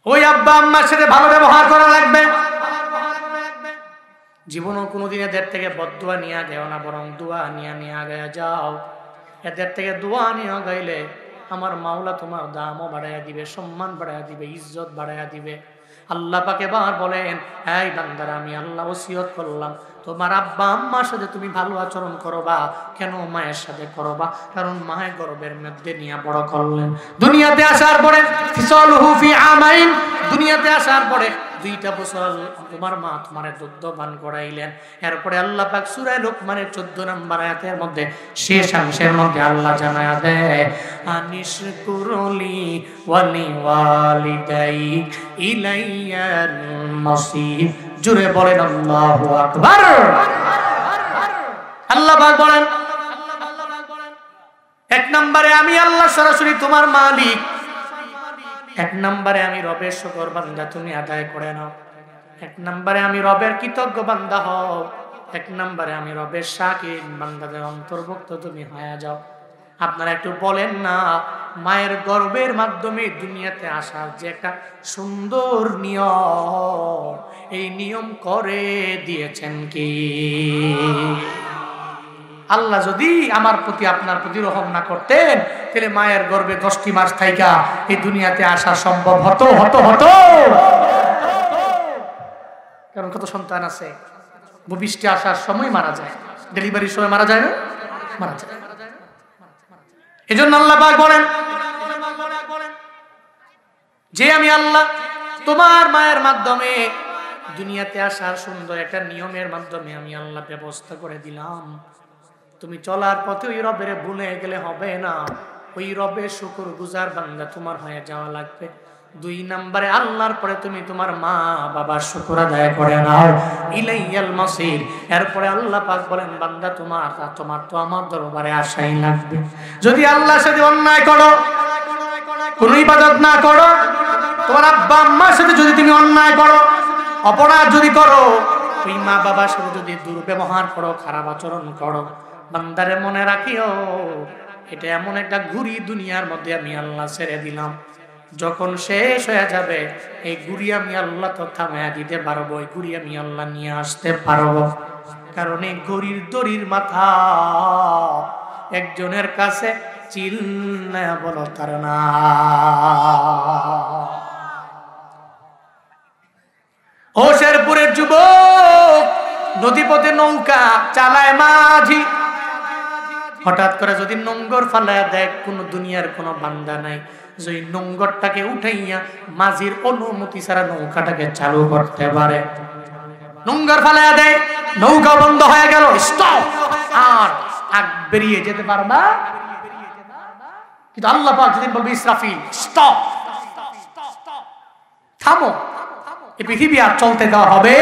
S1: ওই আব্বা আম্মার সাথে ভালো ব্যবহার করা লাগবে। জীবনও কোনোদিন এদের থেকে বদদুয়া নিয়ে গেও না, বরং দোয়া নিয়ে আগে যাও। এদের থেকে দোয়া নিয়ে গাইলে আমার মাওলা তোমার দামও বাড়াইয়া দিবে, সম্মান বাড়াইয়া দিবে, ইজ্জত বাড়াইয়া দিবে। আল্লাহ পাক এবার বলেন, এই বান্দারা, আমি আল্লাহ ওসিয়ত করলাম তোমার আব্বা আম্মার সাথে তুমি ভালো আচরণ করবা। কেন? মায়ের সাথে করবা, কারণ মায়ের গর্ভের মধ্যে নিয়ে বড় করলেন। দুনিয়াতে আসার পরে ফিসলহু ফি আমাইন, দুনিয়াতে আসার পরে 2টা বছর তোমার মা তোমারে দুধ পান করাইলেন। এরপরে আল্লাহ পাক সূরা লোকমানের 14 নম্বর আয়াতের মধ্যে শেষ অংশের মধ্যে আল্লাহ জানায়া দেয়, আনিশকুরলি ওয়ালি ওয়ালিদাই ইলাইয়াল মাসির। জুড়ে বলেন আল্লাহু আকবার। আল্লাহ পাক বলেন, 1 নম্বরে আমি আল্লাহ সরাসরি তোমার মালিক, 1 নম্বরে আমি রবের শুকর বান্দা তুমি আদায় করে নাও, 1 নম্বরে আমি রবের কৃতজ্ঞ বান্দা হও, 1 নম্বরে আমি রবের শাকির বান্দাদের অন্তর্ভুক্ত তুমি হয়ে যাও। আপনারা একটু বলেন না, মায়ের গর্ভের মাধ্যমে দুনিয়াতে আসার যে একটা সুন্দর নিয়ম, এই নিয়ম করে দিয়েছেন কি? আল্লাহ যদি আমার প্রতি আপনার প্রতি রহম না করতেন তাহলে মায়ের গর্ভে 10টি মাস থাইকা এই দুনিয়াতে আসা সম্ভব হতো হতো হতো কারণ কত সন্তান আছে ভূমিষ্ঠে আসার সময় মারা যায়, ডেলিভারির সময় মারা যায় না, মারা যায়। এজন্য আল্লাহ পাক বলেন যে আমি আল্লাহ তোমার মায়ের মাধ্যমে দুনিয়াতে আসার সুন্দর একটা নিয়মের মাধ্যমে আমি আল্লাহ ব্যবস্থা করে দিলাম। তুমি চলার পথে ওই রবের ভুলে গেলে হবে না, ওই রবের শুকরগুজার বান্দা তোমার হয়ে যাওয়া লাগবে। 2 নম্বরে আল্লাহর পরে তুমি তোমার মা বাবার শুকর আদায় করে নাও, ইলাইয়াল মাসির। এরপরে আল্লাহ পাক বলেন বান্দা তোমার তো আমার দরবারে আসাই লাগবে। যদি আল্লাহর সাথে অন্যায় করো, কোনো ইবাদত না করো, তোমার আব্বা আম্মার সাথে যদি তুমি অন্যায় করো, অপরাধ যদি করো, ওই মা বাবার সাথে যদি দুর্ব্যবহার করো, খারাপ আচরণ করো, বান্দারে মনে রাখিও এটা এমন একটা ঘুরি দুনিয়ার মধ্যে আমি আল্লাহ ছেড়ে দিলাম। যখন শেষ হয়ে যাবে এই ঘুরি আমি আল্লাহ তো থামায়া দিতে পারবো, এই ঘুরি আমি আল্লাহ নিয়ে আসতে পারবো। কারণ এই ঘড়ির দড়ির মাথা একজনের কাছে চিল্লায়া বলো তার না। ও শেরপুরের যুবক, নদীপথে নৌকা চালায় মাঝি, হঠাৎ করে যদি নোংর ফালায়া দেয়, কোন দুনিয়ার কোনো বান্দা নাই যে নোংরটাকে উঠাইয়া মাঝির অনুমতি ছাড়া নৌকাটাকে চালু করতে পারে। নোংর ফালায়া দেয়, নৌকা বন্ধ হয়ে গেল, স্টপ, আর আগ বেরিয়ে যেতে পারবা। কিন্তু আল্লাহ পাক যদি বলবে ইসরাফিল স্টপ, থামো, এই পৃথিবী আর চলতে দেওয়া হবে।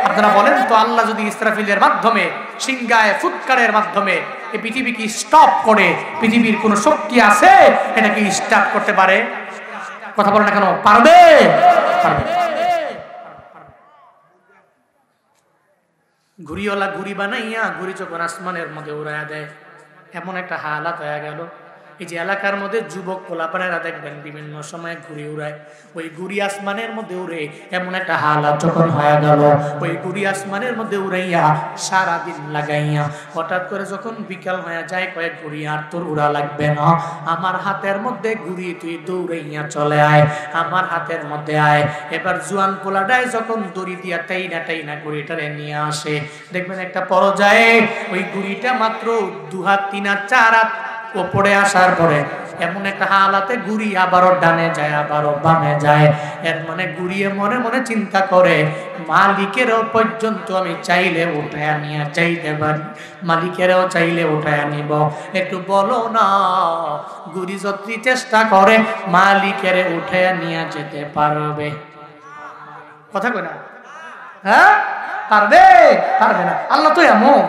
S1: আপনারা বলেন তো আল্লাহ যদি ইসরাফিলের মাধ্যমে সিংহায় ফুৎকারের মাধ্যমে এই পৃথিবীকে স্টপ করে, পৃথিবীর কোন শক্তি আছে এটাকে স্টপ করতে পারে? কথা বলে না কেন? পারবে? পারবে। ঘুরিওয়ালা ঘুরি বানাইয়া ঘুরি যখন আসমানের মধ্যে উড়াইয়া দেয়, এমন একটা হালাত হয়ে গেল। এই যে এলাকার মধ্যে যুবক পোলাপানেরা দেখবেন বিভিন্ন সময় ঘুরি উড়ায়, ওই ঘুরি আসমানের মধ্যে উড়ে এমন একটা হালাত যখন হয়ে গেল, ওই ঘুরি আসমানের মধ্যে উড়াইয়া সারাদিন লাগাইয়া হঠাৎ করে যখন বিকাল হয়ে যায় কয়েক ঘুরি আর তোর উড়া লাগবে না, আমার হাতের মধ্যে ঘুরি তুই দৌড়াইয়া চলে আয়, আমার হাতের মধ্যে আয়। এবার জুয়ান পোলাটাই যখন দড়ি দিয়া টাইনা ঘুড়িটারে নিয়ে আসে, দেখবেন একটা পর্যায়ে ওই ঘুড়িটা মাত্র 2 হাত 3 হাত 4 হাত ওপরে আসার পরে এমন একটা হালাতে ঘুরি আবারও ডানে যায় আবারও বামে যায়। এর মানে ঘুরিয়ে মনে মনে চিন্তা করে মালিকেরও পর্যন্ত আমি চাইলে উঠায় নিয়ে চাইতে পারি, মালিকেরও চাইলে উঠায় নিব। একটু বলো না, ঘুরি যতই চেষ্টা করে মালিকের উঠায় নিয়ে যেতে পারবে? কথা কই না? হ্যাঁ, পারবে? পারবে না। আল্লাহ তো এমন,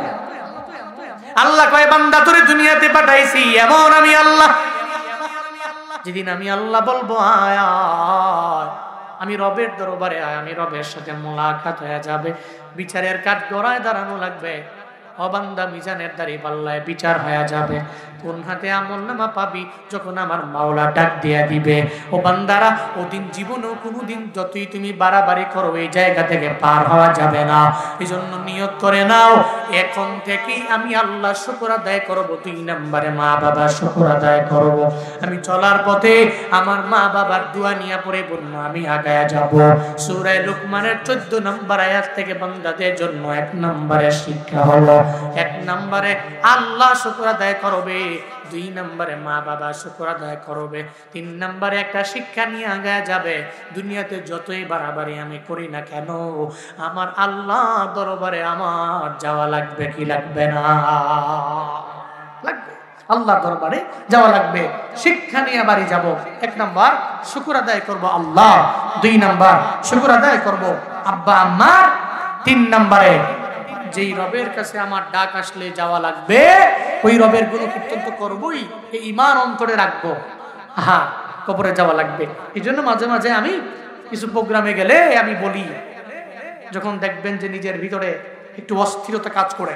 S1: আল্লাহ কয় বান্দা তোরে দুনিয়াতে পাঠাইছি এমন আমি আল্লাহ। যেদিন আমি আল্লাহ বলবো আয় আয়, আমি রবের দরবারে আয়, আমি রবের সাথে মোলাকাত হয়ে যাবে, বিচারের কাঠ গড়ায় দাঁড়ানো লাগবে। অবান্দা মিজানের দাড়ি পাল্লায় বিচার হয়ে যাবে। কোন হাতে আমলনামা পাবি যখন আমার মাওলা ডাক দিয়া দিবে, ও বান্দারা ওদিন জীবনেও কোনোদিন যতই তুমি বাড়াবাড়ি করো এই জায়গা থেকে পার হওয়া যাবে না। এই জন্য নিয়ত করে নাও এখন থেকেই আমি আল্লাহ শুকর আদায় করবো। 2 নম্বরে মা বাবার শুকর আদায় করবো। আমি চলার পথে আমার মা বাবার দোয়া নিয়ে পড়ে বলবো আমি আগায়া যাব। সূরা লুকমানের 14 নম্বর আয়াত থেকে বান্দাদের জন্য 1 নম্বরের শিক্ষা হলো, 1 নম্বরে আল্লাহ শুকর আদায় করবে, 2 নম্বরে মা বাবা শুকর আদায় করবে, 3 নম্বরে একটা শিক্ষা নিয়ে আগায় যাবে। দুনিয়াতে যতই বাড়াবাড়ি আমি করি না কেন আমার আল্লাহ দরবারে আমার যাওয়া লাগবে কি লাগবে না? লাগবে। আল্লাহ দরবারে যাওয়া লাগবে, শিক্ষা নিয়ে বাড়ি যাব। 1 নম্বর শুকর আদায় করব আল্লাহ, 2 নম্বর শুকর আদায় করব আব্বা আম্মা, 3 নম্বরে যেই রবের কাছে আমার ডাক আসলে যাওয়া লাগবে ওই রবের গুণকীর্তন তো করবই, এই ঈমান অন্তরে রাখবো। হ্যাঁ, কবরে যাওয়া লাগবে। এই জন্য মাঝে মাঝে আমি কিছু প্রোগ্রামে গেলে আমি বলি, যখন দেখবেন যে নিজের ভিতরে একটু অস্থিরতা কাজ করে,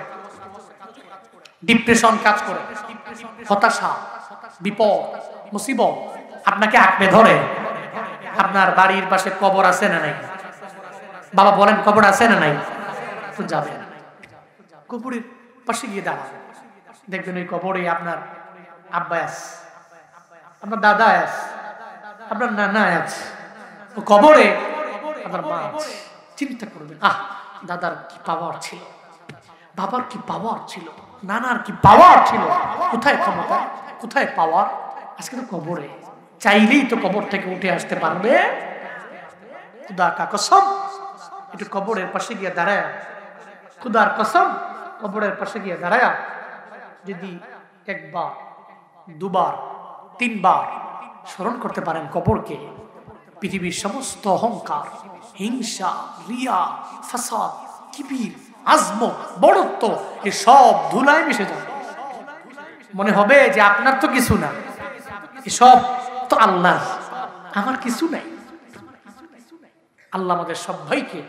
S1: ডিপ্রেশন কাজ করে, হতাশা, বিপদ, মুসিবত আপনাকে আঁকড়ে ধরে, আপনার বাড়ির পাশে কবর আছে না নাই? বাবা বলেন কবর আছে না নাই? তো যাবেন কবরের পাশে গিয়ে দাঁড়াবেন, দেখবেন ওই কবরে আপনার আব্বা আছে, আপনার দাদা আছে, আপনার নানা আছে, ও কবরে আপনার মা আছে। চিন্তা করবেন, দাদার কি পাওয়ার ছিল, বাবার কি পাওয়ার ছিল, নানার কি পাওয়ার ছিল, কোথায় ক্ষমতা, কোথায় পাওয়ার? আজকে তো কবরে, চাইলেই তো কবর থেকে উঠে আসতে পারবে। খুদা কা কসম, একটু কবরের পাশে গিয়ে দাঁড়ায়, খুদার কসম, কবরের পাশে গিয়ে দাঁড়ায় যদি একবার, দুবার, তিনবার স্মরণ করতে পারেন কবরকে, পৃথিবীর সমস্ত অহংকার, হিংসা, রিয়া, ফাসাদ, কিবির, আজমত, বড়ত্ব এ সব ধুলায় মিশে যাবে। মনে হবে যে আপনার তো কিছু না, এসব তো আল্লাহ, আমার কিছু নাই। আল্লাহ আমাদের সবাইকে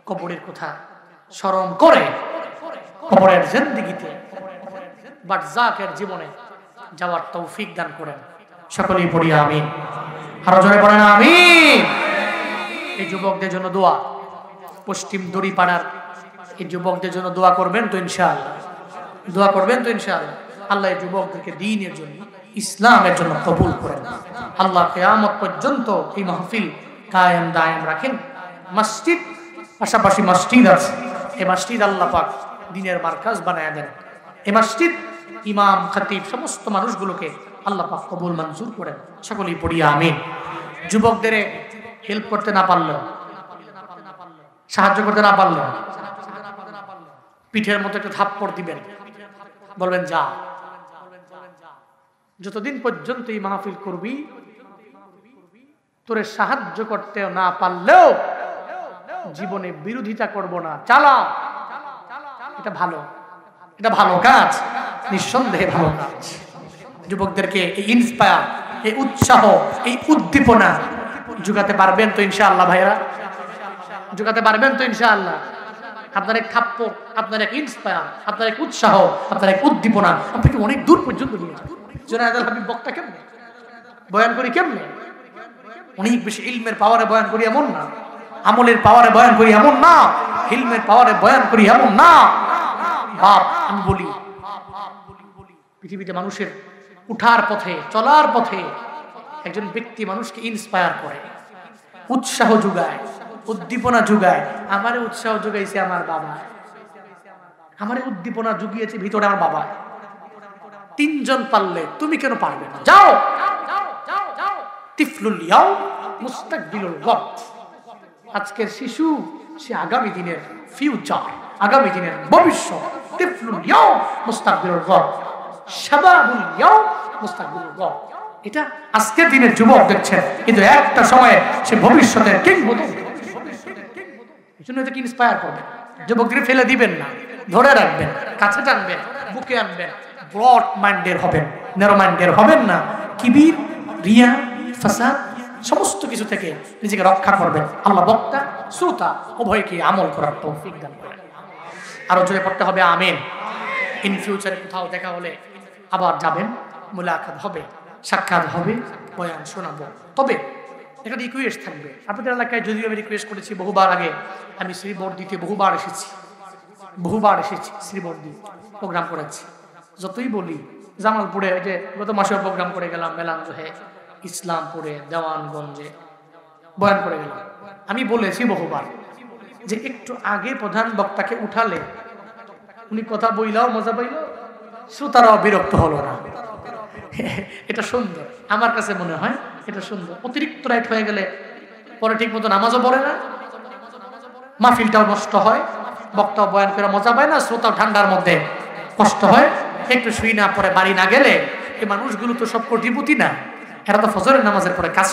S1: কবরের কথা স্মরণ করে কবরের জিন্দেগিতে, বারজাকের জীবনে যাওয়ার তৌফিক দান করেন। সকলেই পড়ি আমিন। আরো জোরে পড়েন আমিন। এই যুবকদের জন্য দোয়া, পশ্চিম দড়িপাড়ার এই যুবকদের জন্য দোয়া করবেন তো ইনশাআল্লাহ, দোয়া করবেন তো ইনশাআল্লাহ। আল্লাহ এই যুবকদেরকে দ্বীনের জন্য, ইসলামের জন্য কবুল করেন। আল্লাহ কিয়ামত পর্যন্ত এই মাহফিল কায়েম দায়েম রাখেন। মসজিদ পাশাপাশি মসজিদ আছে, এই মসজিদ আল্লাহ পাক দ্বীনের মারকাজ বানায় দেন। এই মসজিদ, ইমাম, খতিব সমস্ত মানুষগুলোকে আল্লাহ পাক কবুল মঞ্জুর করেন। সকলেই পড়ি আমিন। যুবকদের হেল্প করতে না পারলেও, সাহায্য করতে না পারলেও পিঠের মতো একটা থাপ্পড় দিবেন, বলবেন যা, যতদিন পর্যন্ত এই মাহফিল করবি তোরে সাহায্য করতে না পারলেও জীবনে বিরোধিতা করব না, চালা। এটা ভালো, এটা ভালো কাজ, নিঃসন্দেহে ভালো কাজ। যুবকদেরকে এই ইন্সপায়ার, এই উৎসাহ, এই উদ্দীপনা যোগাতে পারবেন তো ইনশাআল্লাহ ভাইরা? যোগাতে পারবেন তো ইনশাআল্লাহ? আপনার এক থাপ্পড়, আপনার এক ইন্সপায়ার, আপনার এক উৎসাহ, আপনার এক উদ্দীপনা আপনাকে অনেক দূর পর্যন্ত নিয়ে যাবে। জুনায়েদ হাবিব বক্তা কেমনে বয়ান করি, কেমনে অনেক বেশি ইলমের পাওয়ারে বয়ান করি এমন না, আমলের পাওয়ারে বয়ান করি এমন না, ইলমের পাওয়ারে বয়ান করি এমন না। বাপ, আমি বলি পৃথিবীতে মানুষের উঠার পথে, চলার পথে একজন ব্যক্তি মানুষকে ইন্সপায়ার করে, উৎসাহ যোগায়, উদ্দীপনা যোগায়। আমারে উৎসাহ যোগাইছে আমার বাবা, আমারে উদ্দীপনা জুগিয়েছে ভিতরে আমার বাবা। তিনজন পারলে তুমি কেন পারবে না? যাও, তিফলুল ইয়াউম মুস্তাকবিলুল ওয়াক্ত। আজকের শিশু সে আগামী দিনের ফিউচার, আগামী দিনের ভবিষ্যৎ। তিফলুল ইয়াউম মুস্তাকবিলুল ওয়াক্ত, শাবাবুল ইয়াউম মুস্তাকবিলুল ওয়াক্ত। এটা আজকের দিনের যুবক দেখছেন, কিন্তু একটা সময়ে সে ভবিষ্যতের কিং হতে। এই জন্য এটাকে ইন্সপায়ার করবেন, যুবকদের ফেলে দিবেন না, ধরে রাখবেন, কাছে টানবেন, বুকে আনবেন। ব্রড মাইন্ডের হবেন, ন্যারো মাইন্ডের হবেন না। কিবির, রিয়া, ফাসাদ সমস্ত কিছু থেকে নিজেকে রক্ষা করবেন। আল্লাহ বক্তা, শ্রোতা উভয়কে আমল করার তৌফিক দান করেন। আরো জোরে পড়তে হবে আমিন। ইন ফিউচারে কোথাও দেখা হলে আবার যাবেন, মুলাকাত হবে, সাক্ষাৎ হবে, বয়ান শোনাবো। তবে একটা রিকোয়েস্ট থাকবে আপনাদের এলাকায়। যদিও আমি রিকোয়েস্ট করেছি বহুবার আগে, আমি শ্রীবর্দিতে বহুবার এসেছি শ্রীবর্দি প্রোগ্রাম করেছি। যতই বলি, জামালপুরে যে গত মাসেও প্রোগ্রাম করে গেলাম, মেলান্দহে, ইসলামপুরে, দেওয়ানগঞ্জে বয়ান করে গেলাম। আমি বলেছি বহুবার যে একটু আগে প্রধান বক্তাকে উঠালে উনি কথা বইলাও মজা পাইল, শ্রোতারাও বিরক্ত হলো না। এটা সুন্দর, আমার কাছে মনে হয় এটা সুন্দর। অতিরিক্ত রাইট হয়ে গেলে পরে ঠিক মতো নামাজও পড়ে না, মাহফিলটাও নষ্ট হয়, বক্তাও বয়ান করে মজা পায় না, শ্রোতাও ঠান্ডার মধ্যে কষ্ট হয়। একটু শুই না পরে বাড়ি না গেলে, এই মানুষগুলো তো সব কোটিপতি না, এরা তো ফজরের নামাজের পরে কাজ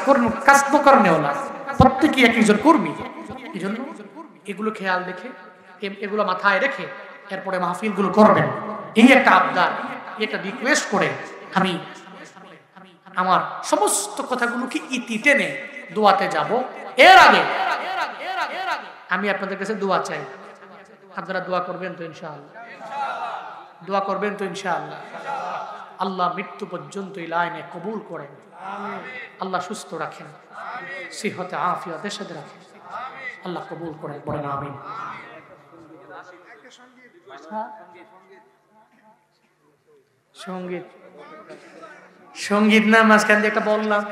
S1: তো করেও না, প্রত্যেকেই একজন কর্মী। এই জন্য এগুলো খেয়াল রেখে, এগুলো মাথায় রেখে এরপরে মাহফিলগুলো করবেন। এই একটা আবদার, একটা রিকোয়েস্ট করে আমি আমার সমস্ত কথাগুলোকে ইতি টেনে দোয়াতে যাব। এর আগে আমি আপনাদের কাছে দোয়া চাই। আপনারা দোয়া করবেন তো ইনশাআল্লাহ? দোয়া করবেন তো ইনশাআল্লাহ? আল্লাহ মৃত্যু পর্যন্ত এই লাইনে কবুল করেন, আল্লাহ সুস্থ রাখেন, সিহতে আফিয়াতের সাথে রাখেন, আল্লাহ কবুল করেন, বলেন আমিন। সঙ্গীত সঙ্গীত না মাঝখান দিয়ে একটা বললাম